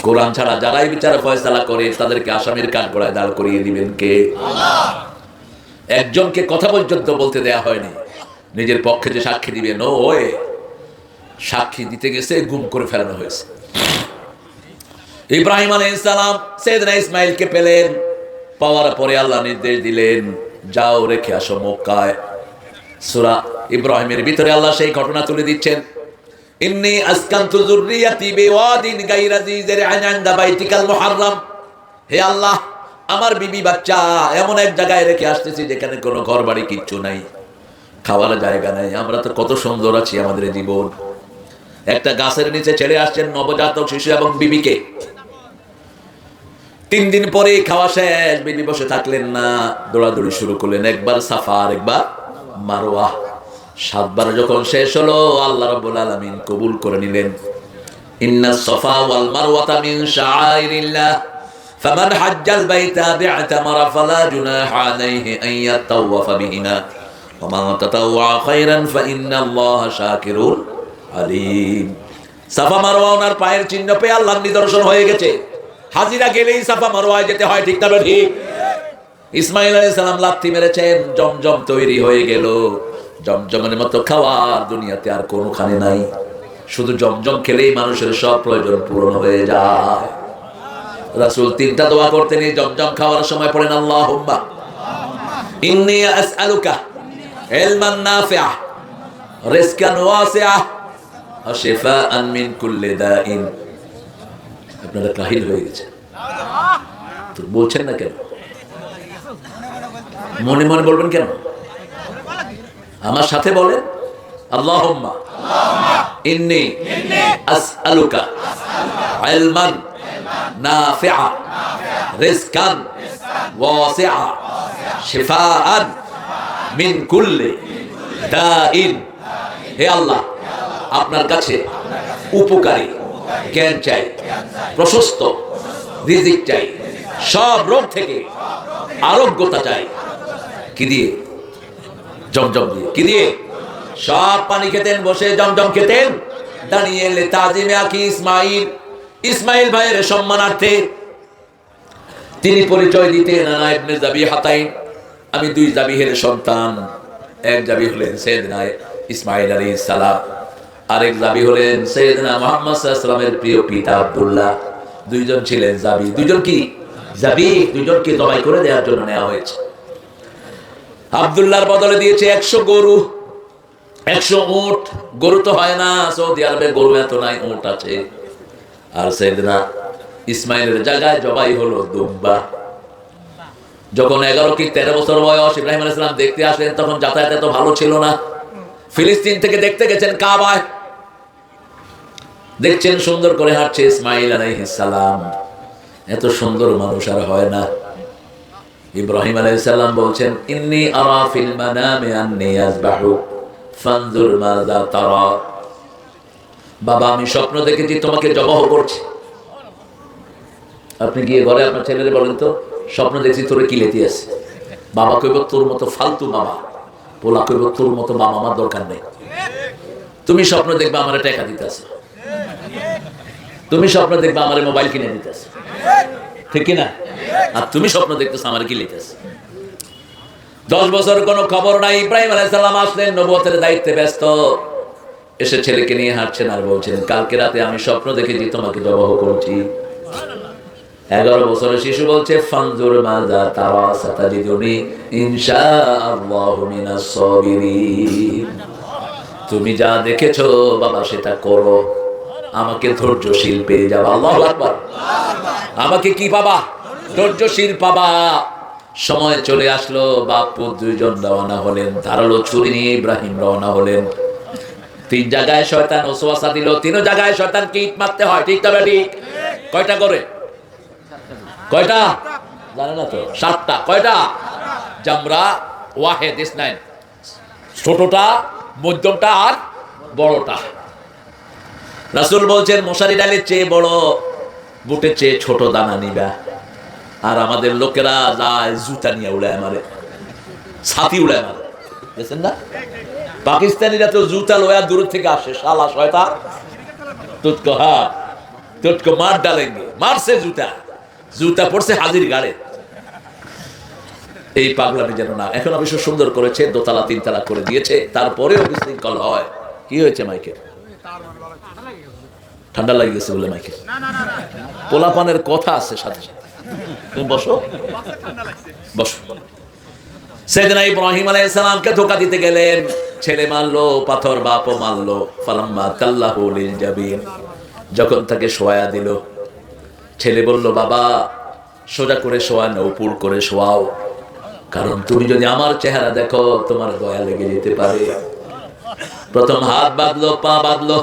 কোরআন ছাড়া যারাই বিচার ফয়সালা করে, তাদেরকে আসামির কাঠগড়ায় দাঁড় করিয়ে দিবেন কে? একজনকে কথা পর্যন্ত বলতে দেয়া হয়নি, নিজের পক্ষে যে সাক্ষী দিবে, নো ওয়ে, সাক্ষী দিতে গেছে গুম করে ফেলানো হয়েছে। ইব্রাহিম আলাইহিস সালাম সাইয়েদনা ইসমাঈলকে পেলেন, পাওয়ার পরে আল্লাহ নির্দেশ দিলেন, যাও রেখে আসো মক্কায়। সূরা ইব্রাহিমের ভিতরে আল্লাহ সেই ঘটনা তুলে দিচ্ছেন, ইন্নী আসকানতু যুররিয়াতি বিওয়াদিন গায়রা যী যারইন ইনদা বাইতিকাল মুহাররাম। হে আল্লাহ, আমার বিবি বাচ্চা এমন এক জায়গায় রেখে আসতেছি যেখানে কোনো ঘর বাড়ি কিচ্ছু নাই, খাওয়ার জায়গা নাই। আমরা তো কত সুন্দর আছি আমাদের জীবন। একটা গাছের নিচে ছেড়ে আসছেন নবজাতক শিশু এবং বিবিকে। 3 দিন পরে খাওয়া শেষ, বিবি বসে থাকলেন না, দৌড়াদৌড়ি শুরু করলেন, একবার সাফা আর একবার মারওয়া। 7 বার যখন শেষ হলো, আল্লাহ রাব্বুল আলামিন কবুল করে নিলেন। ইন্নাস সাফা ওয়াল মারওয়াতা মিন শাআইরিল্লাহ ফামান হাজ্জাল বাইতা বি'তামারা ফালা জুনাহা আলাইহি আন ইয়াতাওয়াফা বিহিমা ওয়া মান তাতাওয়া খায়রান ফা ইন্নাল্লাহা শাকিরুন আলিম। সাফা মারওয়া ওনার পায়ের চিহ্ন পেয়ে আল্লাহর নিদর্শন হয়ে গেছে। হাজিরা গেলেই সাফা মারওয়ায় যেতে হয়, ঠিক না ঠিক? ইসমাঈল আলাইহিস সালাম লাথি মেরেছেন, জমজম তৈরি হয়ে গেল। জমজমের মতো খাওয়ার দুনিয়াতে আর কোনোখানে নাই। শুধু জমজম খেলেই মানুষের সব প্রয়োজন পূরণ হয়ে যায়। রাসূল 3টা দোয়া করতেন এই জমজম খাওয়ার সময়, পড়েন আল্লাহুম্মা ইন্নী আসআলুকা ইলমান নাফিআ রিজকান ওয়াসিআ ওয়া শিফাআন মিন কুল্লি দাইন। আপনারা কাহিল হয়ে গেছেন, তো বলছেন না কেন? মনে মনে বলবেন কেন? আমার সাথে বলেন, আল্লাহুম্মা ইন্নী আসআলুকা ইলমান নাফিআ রিজকান ওয়াসিআ শিফাআন মিন কুল্লি দাইন। হে আল্লাহ, আপনার কাছে উপকারী জ্ঞান চাই, প্রশস্ত রিজিক চাই, সব রোগ থেকে আরোগ্যতা চাই। কি দিয়ে? জমজম দিয়ে। কি দিয়ে? সব পানি খেতেন, বসে জমজম খেতেন, দাঁড়িয়ে তাজিমে আকি ইসমাঈল, ইসমাঈল ভাইয়ের সম্মানার্থে তিনি পরিচয় দিতেন, আনা ইবনে যাবিহাতাইন, আমি 2 যাবিহের সন্তান। এক যাবি হলেন সাইয়েদনা ইসমাঈল আলাইহিস সালাম, আরেক যাবি হলেন সাইয়েদনা মুহাম্মদ সাল্লাল্লাহু আলাইহি ওয়াসাল্লামের প্রিয় পিতা আব্দুল্লাহ। 2 জন ছিলেন যাবি। 2 জন কি? যাবি। 2 জনকে জবাই করে দেওয়ার জন্য নেওয়া হয়েছে। আব্দুল্লাহর বদলে দিয়েছে 100 গরু, 100 উট। গরু তো হয় না, সৌদি আরবে গরু এত নাই, উট আছে। আর সাইয়েদনা ইসমাঈলের জায়গায় জবাই হলো দুম্বা। যখন 11 কি 13 বছর বয়স, ইব্রাহিম আলাইহিস সালাম দেখতে আসলেন, তখন যাতায়াত এত ভালো ছিল না। ফিলিস্তিন থেকে দেখতে গেছেন কাবায়, দেখছেন সুন্দর করে হাঁটছে ইসমাঈল আলাইহিস সালাম। এত সুন্দর মানুষ আর হয় না। ইব্রাহিম আলাইহিস সালাম বলছেন, ইন্নী আরা ফিল মানামি আন্নী আযবাহু ফানজুর মাযা তারা। বাবা, আমি স্বপ্ন দেখেছি তোমাকে জবাহ করছি। আপনি গিয়ে ঘরে আপনার ছেলেরে বলেন তো, স্বপ্ন দেখছি তোরে কি লেতি আছে। বাবা কইব তোর মতো ফালতু বাবা, পোলা কইব তোর মতো বাবা আমার দরকার নেই। তুমি স্বপ্ন দেখবা আমার টাকা দিতেছ, তুমি স্বপ্ন দেখবা আমার মোবাইল কিনে দিতেছ, ঠিক কিনা? আর তুমি স্বপ্ন দেখতেছ আমার কি লিখতেছ। 10 বছর কোনো খবর নাই। ইব্রাহিম আলাইহিস সালাম আসলেন, নবুয়তের দায়িত্বে ব্যস্ত, এসে ছেলেকে নিয়ে হাঁটছেন আর বলছেন, কালকে রাতে আমি স্বপ্ন দেখেছি তোমাকে জবাহ করছি। 11 বছরের শিশু বলছে, ফানজুর মাযা তারা সাতাজিদুনি ইনশাআল্লাহু মিনাস সাবিরিন। তুমি যা দেখেছো বাবা সেটা করো, আমাকে ধৈর্যশীল পেয়ে যাবা। আল্লাহু আকবার। আমাকে কি পাবা? ধৈর্যশীল পাবা। সময় চলে আসলো, বাপ পুত্র দুইজন রওনা হলেন, ধারালো ছুরি নিয়ে ইব্রাহিম রওনা হলেন। 3 জায়গায় শয়তান ওসওয়াসা দিল, 3 জায়গায় শয়তানকে ইট মারতে হয়, ঠিক তবে ঠিক? কয়টা করে? কয়টা জানে না তো? 7টা। কয়টা? জামরা, ওয়াহেদ, ইসনাইন। ছোটটা, মধ্যমটা আর বড়টা। রাসূল বলছেন, মশারি ডালের চেয়ে বড়, বুটের চেয়ে ছোট দানা নিবা। আর আমাদের লোকেরা যায় জুতা নিয়ে উড়ায় মারে, ছাতি উড়ায় মারে, দেখছেন না? পাকিস্তানিরা তো জুতা লয়া দূর থেকে আসে, শালা শয়তান, তুতকো তুতকো মার ডালেঙ্গে। মারছে জুতা, জুতা পড়ছে হাজির গাড়ে। এই পাগলামি যেন না। এখন অবশ্য সুন্দর করেছে, দোতলা 3 তলা করে দিয়েছে, তারপরেও বিশৃঙ্খল হয়। কি হয়েছে মাইকেল? ঠান্ডা লাগে গেছে বলে মাইকেল? পোলাপানের কথা আছে সাথে সাথে। তুমি বসো, বসো। সাইয়েদনা ইব্রাহিম আলাইহিস সালামকে ধোঁকা দিতে গেলেন, ছেলে মারলো, পাথর বাপও মারলো। ফালাম্মা তাল্লাহু লিল জাবিন, যখন তাকে শোয়া দিল, ছেলে বলল, বাবা সোজা করে শোয়া না, উপর করে শোয়াও, কারণ তুমি যদি আমার চেহারা দেখো তোমার দয়া লেগে যেতে পারে। প্রথম হাত বাঁধলো, পা বাঁধলো।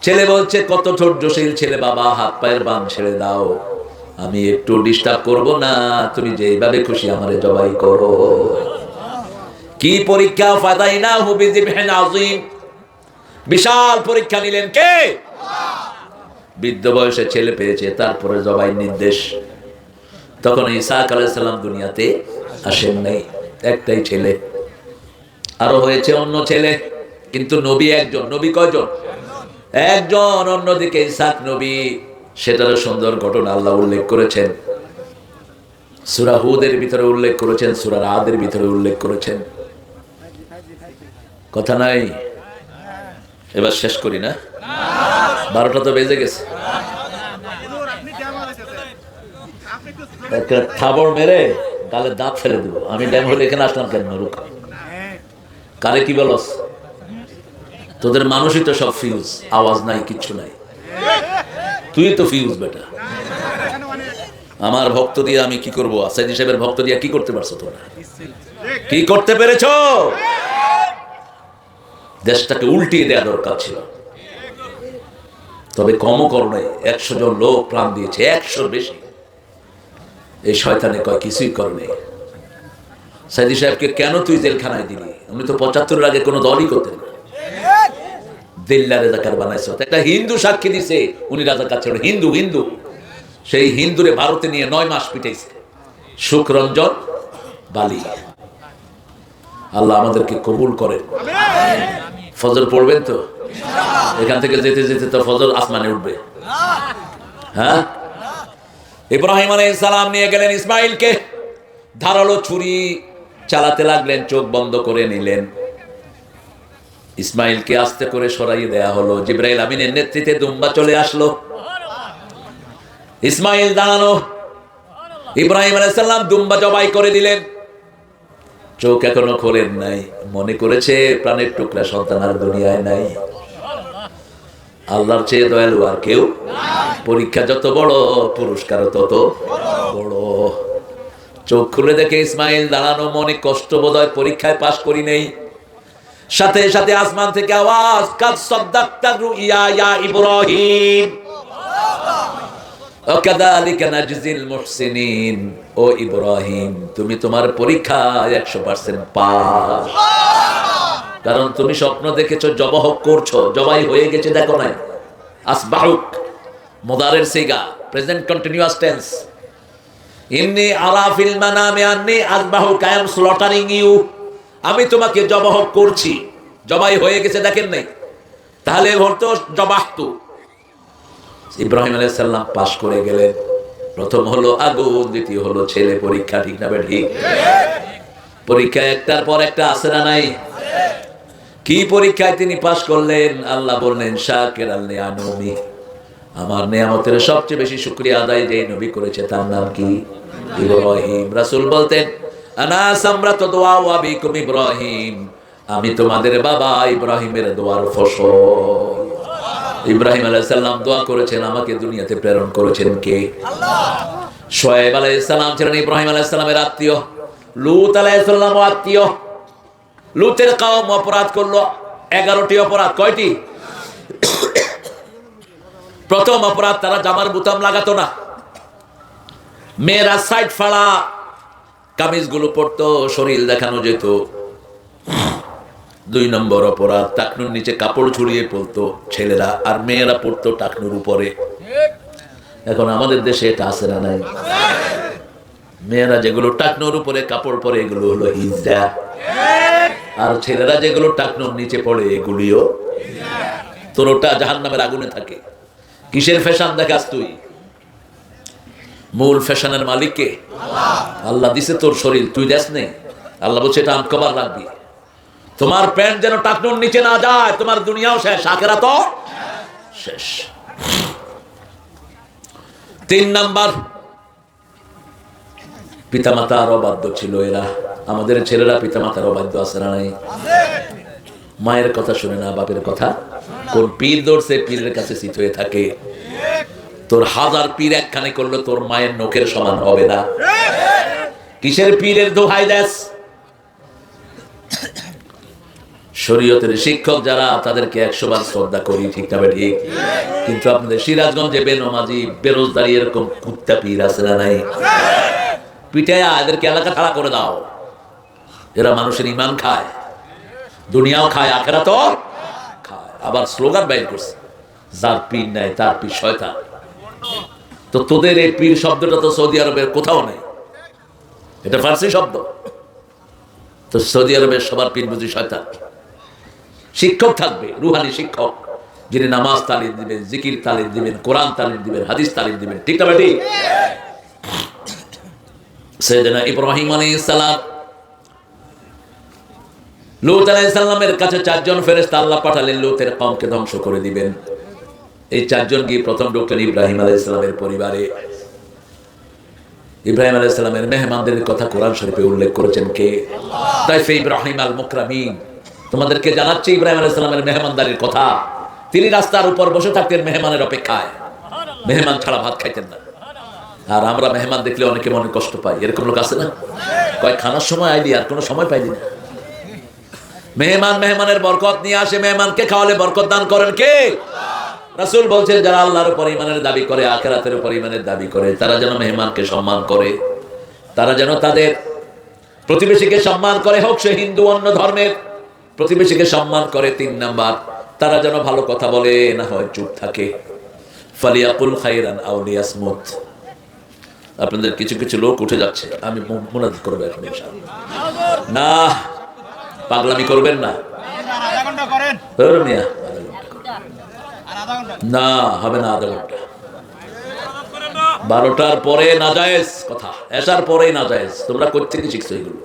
ছেলে বলছে, কত ধৈর্যশীল ছেলে বাবা, হাত পায়ের বাঁধ ছেড়ে দাও, আমি একটু ডিস্টার্ব করব না, তুমি যেইভাবে খুশি আমারে জবাই করো। কি পরীক্ষা! ফাদাইনাহু বিযিবহিন আযীম, বিশাল পরীক্ষা নিলেন কে? বৃদ্ধ বয়সে ছেলে পেয়েছে, তারপরে জবাই নির্দেশ। তখন ইসহাক আলাইহিস সালাম দুনিয়াতে আসেন নাই, একটাই ছেলে। আরো হয়েছে অন্য ছেলে, কিন্তু নবী একজন। নবী কয়জন? একজন। অন্যদিকে ইসহাক নবী, সেটারও সুন্দর ঘটনা আল্লাহ উল্লেখ করেছেন। সূরা হুদের ভিতরে উল্লেখ করেছেন, সূরা রাদের ভিতরে উল্লেখ করেছেন। কথা নাই? এবার শেষ করি না? 12টা তো বেজে গেছে। একটা থাবড় মেরে গালে দাঁত ফেলে দেবো। আমি ড্যাম হলে এখানে আসলাম কেন? রুক, কারে কি বলস? তোদের মানুষই তো সব ফিউজ, আওয়াজ নাই, কিচ্ছু নাই। তুই তো ফিউজ বেটা। আমার ভক্ত দিয়ে আমি কি করবো? সাইদি সাহেবের ভক্ত দিয়ে কি করতে পারছো তোমরা? কি করতে পেরেছো? দেশটাকে উল্টিয়ে দেওয়া দরকার ছিল, তবে কমও করো নাই। 100 জন লোক প্রাণ দিয়েছে, 100 বেশি। এই শয়তানে কয় কিছুই করে নাই। সাইদি সাহেবকে কেন তুই জেলখানায় দিলি? উনি তো 75-এর আগে কোনো দলই করতেন না। দিল্লা রাজাকার বানাইছে। একটা হিন্দু সাক্ষী দিছে উনি রাজাকার ছিল। হিন্দু হিন্দু সেই হিন্দুরে ভারতে নিয়ে 9 মাস পিটাইছে। সুখরঞ্জন বালি। আল্লাহ আমাদেরকে কবুল করেন। ফজর পড়বেন তো? এখান থেকে যেতে যেতে তো ফজর আসমানে উঠবে। হ্যাঁ, ইব্রাহিম আলাইহিস সালাম নিয়ে গেলেন ইসমাইলকে, ধারালো ছুরি চালাতে লাগলেন, চোখ বন্ধ করে নিলেন। ইসমাইলকে আস্তে করে সরাইয়ে দেয়া হলো। জিবরাইল আমিনের নেতৃত্বে দুম্বা চলে আসলো। ইসমাইল দাঁড়ানো, ইব্রাহিম আলাইহিস সালাম দুম্বা জবাই করে দিলেন। চোখ এখনো খোলেন নাই, মনে করেছে প্রাণের টুকরা সন্তান আর দুনিয়ায় নাই। আল্লাহর চেয়ে দয়ালু আর কেউ? পরীক্ষা যত বড়, পুরস্কারও তত বড়। চোখ খুলে দেখে ইসমাইল দাঁড়ানো, মনে কষ্ট বোধ হয়, পরীক্ষায় পাশ করি নেই। সাথে সাথে আসমান থেকে আওয়াজ, কাদ সাদ্দাকতা রুইয়া ইয়া ইব্রাহিম ওয়াকাযালিকা নাজজিল মুহসিনিন। ও ইব্রাহিম, তুমি তোমার পরীক্ষা 100% পাস। কারণ তুমি স্বপ্ন দেখেছো, জবাহ করছো, জবাই হয়ে গেছে, দেখো নাই? আসবাহুক মুদারের সিগা, প্রেজেন্ট কন্টিনিউয়াস টেন্স। ইন্নী আরা ফিল মানামি আন্নী আসবাহুক, আই এম স্লটারিং ইউ। আমি তোমাকে জবাহ করছি, জবাই হয়ে গেছে, দেখেন নাই? তাহলে বলতো জবাহতু। ইব্রাহিম আলাইহিস সালাম পাশ করে গেলেন। প্রথম হলো আগুন, দ্বিতীয় হলো ছেলে পরীক্ষা, ঠিক না ঠিক? পরীক্ষা একটার পর একটা আছে না নাই? কি পরীক্ষায় তিনি পাশ করলেন? আল্লাহ বললেন শাকিরাল নিআমি, আমার নিয়ামতের সবচেয়ে বেশি শুকরিয়া আদায় যে নবী করেছে তার নাম কি? ইব্রাহিম। রাসূল বলতেন আনা সামরাতু দুআ ওয়া বিকুম ইব্রাহিম, আমি তোমাদের বাবা ইব্রাহিমের দোয়ার ফসল। ইব্রাহিম আলাইহিস সালাম দোয়া করেছেন, আমাকে দুনিয়াতে প্রেরণ করেছেন কে? আল্লাহ। শুআয়ব আলাইহিস সালাম ছিলেন ইব্রাহিম আলাইহিস সালামের আত্মীয়, লূত আলাইহিস সালামও আত্মীয়। লূতের কওম অপরাধ করলো 11টি অপরাধ। কয়টি? প্রথম অপরাধ, তারা জামার বুতাম লাগাতো না, মেয়েরা সাইড ফাড়া কামিজগুলো পরতো, শরীর দেখানো যেত। 2 নম্বর অপরাধ, টাকনুর নিচে কাপড় ঝুলিয়ে পড়তো ছেলেরা, আর মেয়েরা পড়তো টাকনুর উপরে। এখন আমাদের দেশে এটা আছে না নাই? মেয়েরা যেগুলো টাকনুর উপরে কাপড় পরে এগুলো হলো হিজড়া, আর ছেলেরা যেগুলো টাকনুর নিচে পড়ে এগুলিও। তোর ওটা জাহান্নামের আগুনে থাকে। কিসের ফ্যাশন দেখাস তুই? মূল ফ্যাশনের মালিক কে? আল্লাহ দিছে তোর শরীর, তুই দেখ নেই। আল্লাহ বলছে এটা আনকভার রাখবি, তোমার প্যান্ট যেন টাকনুর নিচে না যায়, তোমার দুনিয়াও শেষ, আখিরাত শেষ। 3 নাম্বার, পিতামাতার অবাধ্য ছিল এরা। আমাদের ছেলেরা পিতামাতার অবাধ্য আছে না নাই? মায়ের কথা শুনে না, বাপের কথা। কোন পীর ধরছে, পীরের কাছে চিত হয়ে থাকে। তোর 1000 পীর একখানে করলে তোর মায়ের নখের সমান হবে না। কিসের পীরের দোহাই দেস? শরীয়তের শিক্ষক যারা, তাদেরকে 100 বার শ্রদ্ধা করি, ঠিক না ঠিক? কিন্তু আপনাদের সিরাজগঞ্জে বেনমাজি বেরোজদারি এরকম কুত্তা পীর আছে না নাই? পিটায়া এদেরকে এলাকা ছাড়া করে দাও। এরা মানুষের ইমান খায়, দুনিয়াও খায়, আখিরাতও খায়। আবার স্লোগান বাইর করছে, যার পীর নাই তার পীর শয়তান। তো তোদের এই পীর শব্দটা তো সৌদি আরবের কোথাও নেই, এটা ফার্সি শব্দ। তো সৌদি আরবের সবার পীর বুঝি শয়তান? শিক্ষক থাকবে, রুহানি শিক্ষক, যিনি নামাজ তালিম দিবেন, জিকির তালিম দিবেন, কোরআন তালিম দিবেন, হাদিস তালিম দিবেন, ঠিক না বেটি? সাইয়েদনা ইব্রাহিম আলাইহিস সালাম, লূত আলাইহিস সালামের কাছে 4 জন ফেরেশতা আল্লাহ পাঠালেন লূতের কওমকে ধ্বংস করে দিবেন। এই 4 জন গিয়ে প্রথম ঢুকলেন ইব্রাহিম আলাইহিস সালামের পরিবারে। ইব্রাহিম আলাইহিস সালামের মেহমানদের কথা কোরআন শরীফে উল্লেখ করেছেন কে? আল্লাহ। তাইফে ইব্রাহিম আল মুকরামিন, তোমাদেরকে জানাচ্ছি ইব্রাহিম আলাইহিস সালামের মেহমানদারির কথা। তিনি রাস্তার উপর বসে থাকতেন মেহমানের অপেক্ষায়, মেহমান ছাড়া ভাত খাইতেন না। আর আমরা মেহমান দেখলে অনেকে মনে কষ্ট পাই, এরকম লোক আছে না? কয় খানার সময় আইলি, আর কোনো সময় পাইলি না। মেহমানের বরকত নিয়ে আসে, মেহমানকে খাওয়ালে বরকত দান করেন কে? রাসূল বলছেন যারা আল্লাহর উপর ঈমানের দাবি করে, আখিরাতের উপর ঈমানের দাবি করে, তারা যেন মেহমানকে সম্মান করে, তারা যেন তাদের প্রতিবেশীকে সম্মান করে, হোক সে হিন্দু অন্য ধর্মের, প্রতিবেশীকে সম্মান করে। 3 নাম্বার, তারা যেন ভালো কথা বলে, না হয় চুপ থাকে। ফালিয়াকুল খাইরান আও লিয়াসমুত। আপনাদের কিছু কিছু লোক উঠে যাচ্ছে, আমি মুনাজাত করব এখন ইনশাআল্লাহ। না পাগলামি করবেন না, না হবে না আধা ঘন্টা। 12টার পরে নাজায়েজ কথা, এসার পরে নাজায়েজ। তোমরা কোথা থেকে শিখছো এগুলো?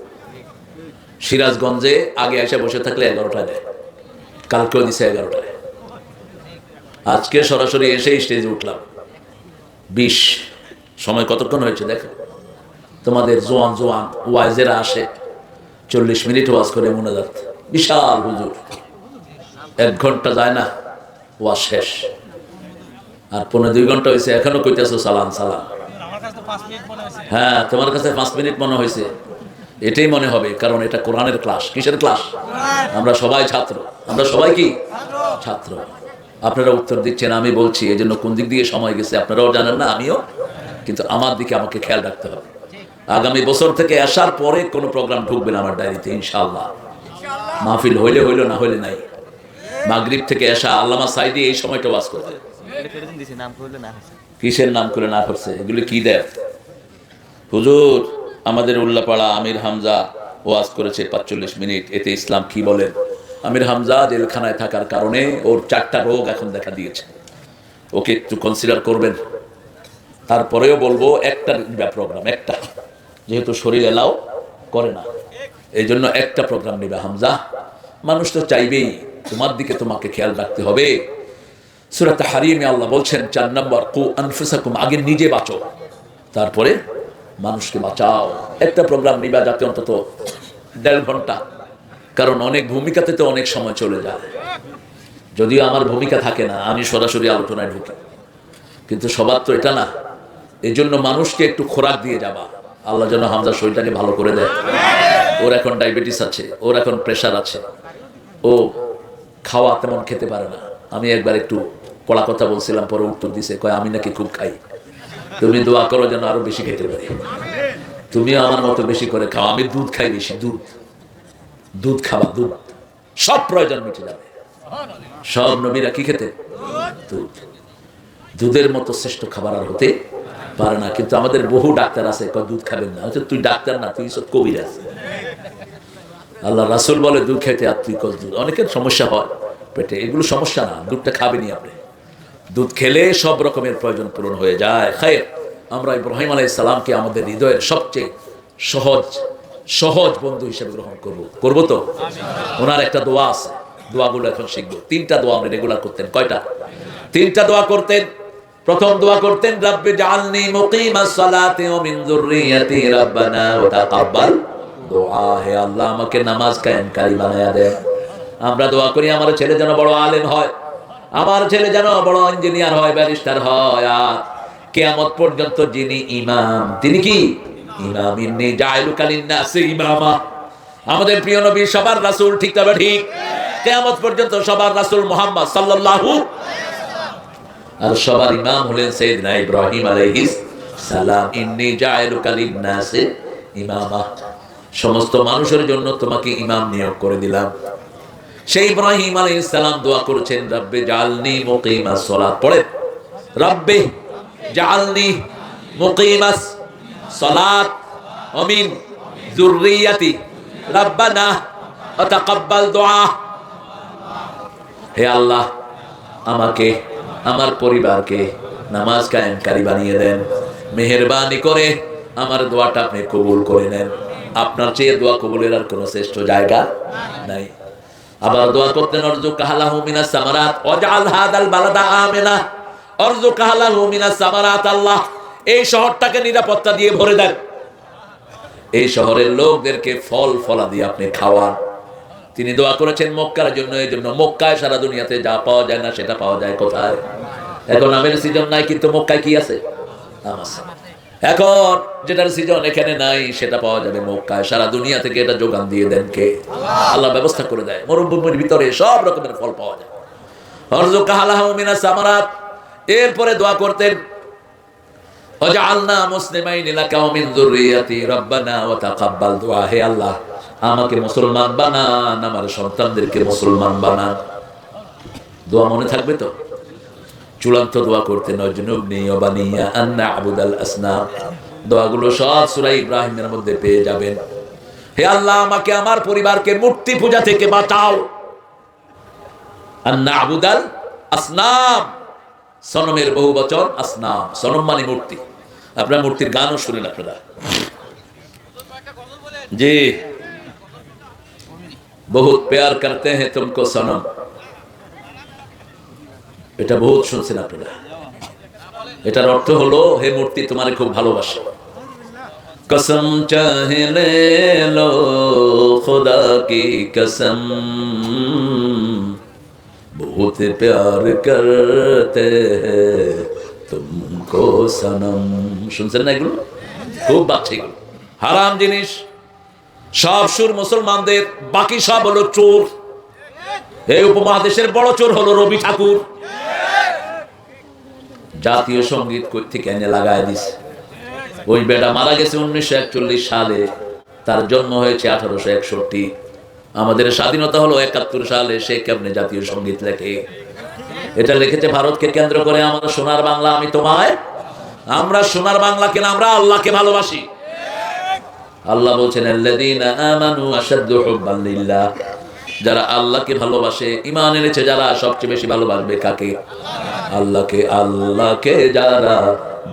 সিরাজগঞ্জে আগে এসে বসে থাকলে 11টায় দেয়, কালকেও দিছে 11টায়। আজকে সরাসরি এসে স্টেজে উঠলাম 20। সময় কতক্ষণ হয়েছে দেখো। তোমাদের জোয়ান জোয়ান ওয়াইজেরা আসে, 40 মিনিট ওয়াজ করে মুনাজাত, বিশাল হুজুর, 1 ঘন্টা যায় না ওয়াজ শেষ। আর 1.5-2 ঘন্টা হয়েছে, এখনো কইতেছো সালাম সালাম। হ্যাঁ, তোমার কাছে 5 মিনিট মনে হয়েছে, এটাই মনে হবে, কারণ এটা কোরআনের ক্লাস। কিসের ক্লাস? আমরা সবাই ছাত্র, আমরা সবাই কি ছাত্র। আপনারা উত্তর দিচ্ছেন, আমি বলছি, এই জন্য কোন দিক দিয়ে সময় গেছে আপনারাও জানেন না, আমিও। কিন্তু আমার দিকে আমাকে খেয়াল রাখতে হবে। আগামী বছর থেকে আসার পরে কোনো প্রোগ্রাম ঢুকবে না আমার ডায়েরিতে ইনশাআল্লাহ। মাহফিল হইলে হইল, না হইলে নাই। মাগরিব থেকে আসা আল্লামা সাইদি এই সময়টা ওয়াজ করতে, কিসের নাম করে না করছে, এগুলো কি দেয়? হুজুর আমাদের উল্লাপাড়া আমির হামজা ওয়াজ করেছে 45 মিনিট, এতে ইসলাম কি বলেন? আমির হামজা জেলখানায় থাকার কারণে ওর 4টা রোগ এখন দেখা দিয়েছে। ওকে একটু কনসিডার করবেন। তারপরেও বলবো একটা প্রোগ্রাম, একটা, যেহেতু শরীর এলাও করে না, এই জন্য একটা প্রোগ্রাম নেবে হামজা। মানুষ তো চাইবেই, তোমার দিকে তোমাকে খেয়াল রাখতে হবে। সূরা তাহরিমে আল্লাহ বলছেন 4 নম্বর, কু আনফুসাকুম, আগে নিজে বাঁচো, তারপরে মানুষকে বাঁচাও। একটা প্রোগ্রাম নিবা যাতে অন্তত 1.5 ঘন্টা, কারণ অনেক ভূমিকাতে তো অনেক সময় চলে যায়। যদিও আমার ভূমিকা থাকে না, আমি সরাসরি আলোচনায় ঢুকি, কিন্তু সবার তো এটা না। এই জন্য মানুষকে একটু খোরাক দিয়ে যাবা। আল্লাহ যেন হামজার শরীরটাকে ভালো করে দেয়। ওর এখন ডায়াবেটিস আছে, ওর এখন প্রেশার আছে, ও খাওয়া তেমন খেতে পারে না। আমি একবার একটু কড়া কথা বলছিলাম, পরে উত্তর দিছে, কয় আমি নাকি খুব খাই, তুমি দোয়া করো যেন আরো বেশি খেতে পারি। তুমিও আমার মতো বেশি করে খাও। আমি দুধ খাই বেশি, দুধ খাওয়া, দুধ সব প্রয়োজন মিটে যাবে। সব নবীরা কি খেতে? দুধ। দুধের মতো শ্রেষ্ঠ খাবার আর হতে পারে না। কিন্তু আমাদের বহু ডাক্তার আছে, কয় দুধ খাবেন না। তুই ডাক্তার না, তুই সব কবিরাজ। আল্লাহ রাসূল বলে দুধ খেতে, আর তুই কস দুধ। অনেকের সমস্যা হয় পেটে, এগুলো সমস্যা না, দুধটা খাবেনি আপনি। দুধ খেলে সব রকমের প্রয়োজন পূরণ হয়ে যায়। খায়ের, আমরা ইব্রাহিম আলাইহিস সালামকে আমাদের হৃদয়ের সবচেয়ে সহজ বন্ধু হিসেবে গ্রহণ করব তো। ওনার একটা দোয়া আছে, দোয়াগুলো এখন শিখবো। 3টা দোয়া আপনি রেগুলার করতেন। কয়টা? 3টা দোয়া করতেন। প্রথম দোয়া করতেন, রাব্বি জাআলনি মুকিমাস সালাতি ওয়া মিন যুররিয়াতি রাব্বানা ওয়া তাকাব্বাল দুআ। হে আল্লাহ, আমাকে নামাজ কায়েমকারী বানায়া দেন। আমরা দোয়া করি আমার ছেলে যেন বড় আলেম হয়, আমার ছেলে যেন বড় ইঞ্জিনিয়ার হয়, ব্যারিস্টার হয়, আর কিয়ামত পর্যন্ত যিনি ইমাম, তিনি কি ইমাম। ইন্নী জাইলুকা লিন-নাসি ইমামা। আমাদের প্রিয় নবী সবার রাসূল, ঠিক তবে ঠিক। কিয়ামত পর্যন্ত সবার রাসূল মুহাম্মদ সাল্লাল্লাহু, আর সবার ইমাম হলেন সাইয়েদনা ইব্রাহিম আলাইহিস সালাম। ইন্নী জাইলুকা লিন-নাসি ইমামা, সমস্ত মানুষের জন্য তোমাকে ইমাম নিয়োগ করে দিলাম। সেই ইব্রাহিম আলাইহিস সালাম দোয়া করেছেন, রাব্বি জাআলনি মুকিমাস সালাত। পড়ে, রাব্বি জাআলনি মুকিমাস সালাত ওয়া মিন যুররিয়াতি রাব্বানা ওয়া তাকাব্বাল দুআ। হে আল্লাহ, আমাকে, আমার পরিবারকে নামাজ কায়েমকারী বানিয়ে দেন। মেহেরবানি করে আমার দোয়াটা আপনি কবুল করে নেন। আপনার চেয়ে দোয়া কবুলের আর কোনো শ্রেষ্ঠ জায়গা নাই। আবার দোয়া করতেন, অরযুকা লাহু মিনাস সামারাত ওয়াজআল হাদাল বালাদা আমিনা। অরযুকা লাহু মিনাস সামারাত, আল্লাহ এই শহরটাকে নিরাপত্তা দিয়ে ভরে দেন। এই শহরের লোকদেরকে ফল ফলা দিয়ে আপনি খাওয়ান। তিনি দোয়া করেছেন মক্কার জন্য। এই জন্য মক্কায় সারা দুনিয়াতে যা পাওয়া যায় না সেটা পাওয়া যায় কোথায়? এখন আমের সিজন নাই, কিন্তু মক্কায় কি আছে? আম আছে। এখন যেটার সিজন এখানে নাই সেটা পাওয়া যাবে মক্কায়। সারা দুনিয়া থেকে এটা যোগান দিয়ে দেন কে? আল্লাহ ব্যবস্থা করে দেয়। মরুভূমির ভিতরে সব রকমের ফল পাওয়া যায়। অরযুকা লাহু মিনাস সামারাত। এরপরে দোয়া করতেন, ওয়াজআলনা মুসলিমাইনি লাকা ওয়া মিন যুররিয়াতি রাব্বানা ওয়া তাকাব্বাল দুআ। হে আল্লাহ, আমাকে মুসলমান বানান, আমার সন্তানদেরকে মুসলমান বানান। দোয়া মনে থাকবে তো? চূড়ান্ত দোয়া করতেন, ওয়াজনুবনি ওয়া বানিয়া আন না'বুদাল আসনাম। দোয়াগুলো সব সূরা ইব্রাহিমের মধ্যে পেয়ে যাবেন। হে আল্লাহ, আমাকে আমার পরিবারকে মূর্তি পূজা থেকে বাঁচাও। আন না'বুদাল আসনাম, সনমের বহু বচন আসনাম। সনম মানে মূর্তি। আপনারা মূর্তির গানও শুনেন আপনারা। জি, বহুত প্যার করতে হ্যাঁ তুমকো সনম, এটা বহুত শুনছেন আপনারা। এটার অর্থ হলো, হে মূর্তি তোমারে খুব ভালোবাসে। কসম চাহে লে লো খুদা কি কসম, বহুত প্যার করতে হ্যায় তুমকো সনম। শুনছেন না এগুলো? খুব বাচ্চা এগুলো, হারাম জিনিস। সব সুর মুসলমানদের, বাকি সব হলো চোর। এই উপমহাদেশের বড় চোর হলো রবি ঠাকুর। জাতীয় সঙ্গীত কই থেকে এনে লাগায় দিছে। ওই বেটা মারা গেছে 1941 সালে, তার জন্ম হয়েছে 1861। আমাদের স্বাধীনতা হলো 71 সালে। সে কেমনে জাতীয় সঙ্গীত লেখে? এটা লিখেছে ভারতকে কেন্দ্র করে। আমরা সোনার বাংলা, আমি তোমায়। আমরা সোনার বাংলা কেন? আমরা আল্লাহকে ভালোবাসি। আল্লাহ বলছেন, আল্লাযীনা আমানু আশাদ্দু হুব্বান লিল্লাহ। যারা আল্লাহকে ভালোবাসে, ঈমান এনেছে যারা, সবচেয়ে বেশি ভালোবাসবে কাকে? আল্লাহকে। আল্লাহকে যারা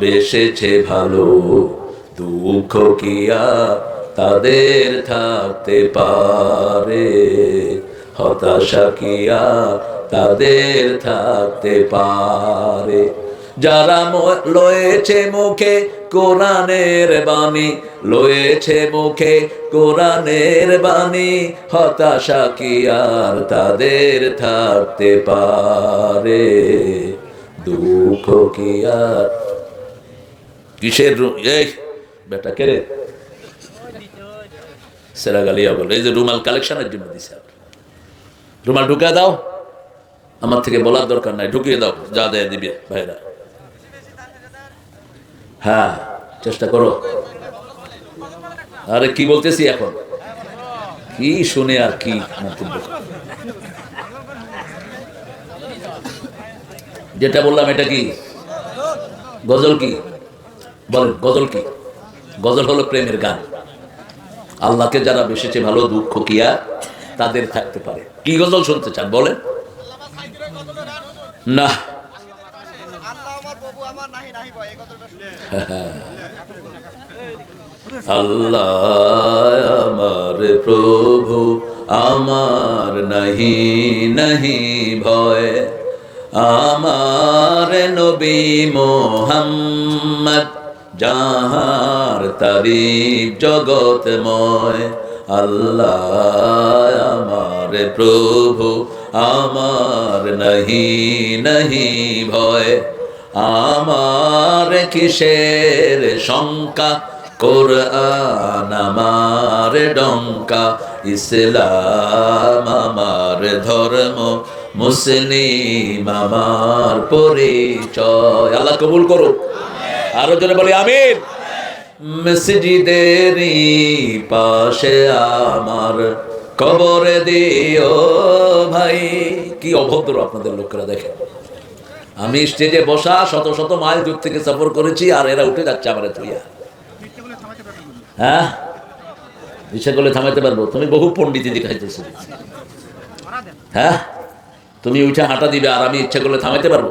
বেসেছে ভালো, দুঃখ কি আর তাদের থাকতে পারে? হতাশা কি আর তাদের থাকতে পারে? যারা লয়েছে মুখে কোরআনের বাণী, লয়েছে মুখে কোরআনের বাণী, হতাশা কি আর তাদের থাকতে পারে? দুঃখ কি আর কিসের? এই বেটা কে রে? সেরা গালিয়া বল। এই যে রুমাল কালেকশনের জন্য দিছে, রুমাল ঢুকে দাও, আমার থেকে বলার দরকার নাই, ঢুকিয়ে দাও যা দেয় দিবে ভাইরা। হ্যাঁ, চেষ্টা করো। আরে কি বলতেছি এখন, কি শুনে আর কি মন্তব্য? যেটা বললাম এটা কি গজল? কি বলেন গজল কি? গজল হলো প্রেমের গান। আল্লাহকে যারা বেসেছে ভালো, দুঃখ কি আর তাদের থাকতে পারে? কি গজল শুনতে চান বলেন? না, আল্লাহ আমার প্রভু আমার নাহি নাহি ভয়, আমার নবী মোহাম্মদ যাহার তারিফ জগতময়। আল্লাহ আমার প্রভু আমার নাহি নাহি ভয়, আমার কিসের শঙ্কা, কোরআন আমার ডঙ্কা, ইসলাম আমার ধর্ম, মুসলিম আমার পরিচয়। আল্লাহ কবুল করুক। আরো জোরে বলি আমিন। মসজিদেরই পাশে আমার কবরে দিও ভাই। কি অভদ্র আপনাদের লোকেরা, দেখেন আমি স্টেজে বসা শত শত মাইল দূর থেকে সফর করেছি, আর এরা উঠে যাচ্ছে আমার তুইয়া। হ্যাঁ, ইচ্ছা করলে থামাইতে পারবো? তুমি বহু পণ্ডিতি দেখাইতেছো। হ্যাঁ, তুমি উঠে হাঁটা দিবে আর আমি ইচ্ছা করলে থামাইতে পারবো?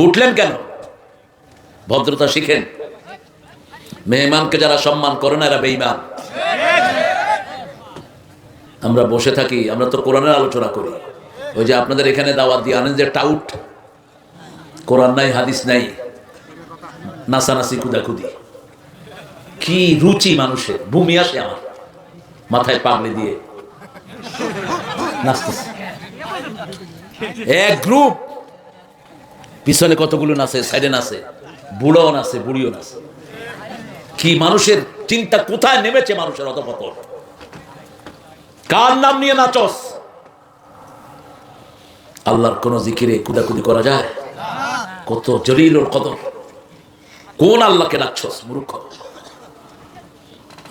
উঠলেন কেন? ভদ্রতা শিখেন। মেহমানকে যারা সম্মান করে না এরা বেঈমান। আমরা বসে থাকি, আমরা তো কোরআনের আলোচনা করি। ওই যে আপনাদের এখানে দাওয়াত দিয়ে আনেন যে টাউট, কোরআন নাই হাদিস নাই, নাসানাসি কুদাকুদি, কি রুচি মানুষের, ভূমি আসে আমার মাথায় পাগড়ি দিয়ে নাচতেছে। এক গ্রুপ পিছনে কতগুলো নাচে, সাইডে নাচে, বুড়ো নাচে, বুড়িও নাচে। কি মানুষের চিন্তা কোথায় নেমেছে মানুষের অধপতন? কার নাম নিয়ে নাচস? আল্লাহর কোন জিকিরে কুদাকুদি করা যায়? কত জলিল ওর কদর। কোন আল্লাহকে ডাকছস মূর্খ?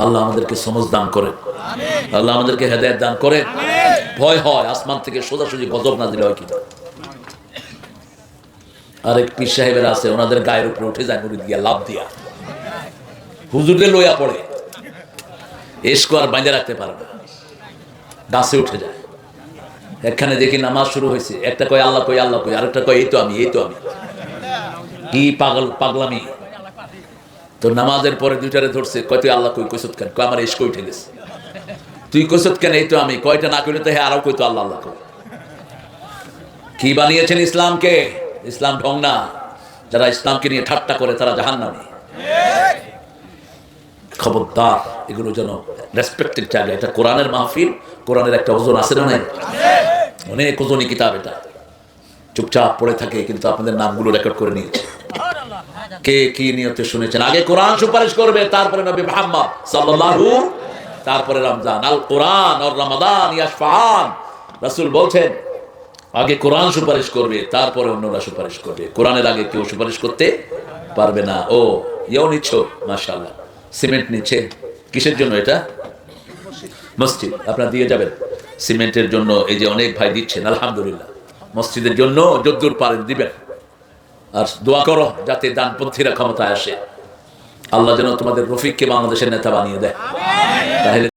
আল্লাহ আমাদেরকে সমঝ দান করেন, আল্লাহ আমাদেরকে হেদায়েত দান করেন। ভয় হয় আসমান থেকে সোজাসুজি গজব নাজিল হয় কিনা। আরেক পীর সাহেবের আছে, ওনাদের গায়ের উপরে উঠে যায় মুরিদ দিয়া, লাভ দিয়া, হুজুরদের লইয়া পড়ে, এসকো আর বাঁধে রাখতে পারে না, গাছে উঠে যায়। এখানে দেখি নামাজ শুরু হয়েছে, একটা কয় আল্লাহ কই আল্লাহ কই, আরেকটা কয় এই তো আমি, এই তো আমি। কি পাগল পাগলামি! তো নামাজের পরে দুইটারে ধরছে, কয় তুই আল্লাহ কই, কইসত কেন? কয় আমার এসকো উঠে গেছে। তুই কইসত কেন? এই তো আমি। কয়টা না কইলে তো হ্যাঁ আরো কইতো আল্লাহ আল্লাহ কই। কি বানিয়েছেন ইসলামকে? ইসলাম ঢং না। যারা ইসলামকে নিয়ে ঠাট্টা করে তারা জাহান্নামী। খবরদার, এগুলো যেন রেসপেক্টেড জায়গা। এটা কোরআনের মাহফিল, কোরআনের একটা ওজন আছে না নাই? অনেক ওজনী কিতাব এটা। চুপচাপ পড়ে থাকে, কিন্তু আপনাদের নামগুলো রেকর্ড করে নিয়েছে। কে কি নিয়তে শুনেছেন? আগে কোরআন সুপারিশ করবে, তারপরে নবী মুহাম্মদ সাল্লাল্লাহু, তারপরে রমজান। আল কোরআন আর রমাদান ইয়াশফাআন। রাসূল বলছেন আগে কোরআন সুপারিশ করবে, তারপরে অন্যরা সুপারিশ করবে। কোরআনের আগে কেউ সুপারিশ করতে পারবে না। ও ইয়েও নিচ্ছ, মাশাআল্লাহ। সিমেন্ট নিচ্ছে কিসের জন্য? এটা মসজিদ। আপনারা দিয়ে যাবেন সিমেন্টের জন্য। এই যে অনেক ভাই দিচ্ছেন, আলহামদুলিল্লাহ। মসজিদের জন্য যদ্দূর পারেন দিবেন। আর দোয়া করো যাতে ডানপন্থীরা ক্ষমতায় আসে। আল্লাহ যেন তোমাদের রফিককে বাংলাদেশের নেতা বানিয়ে দেয়। তাহলে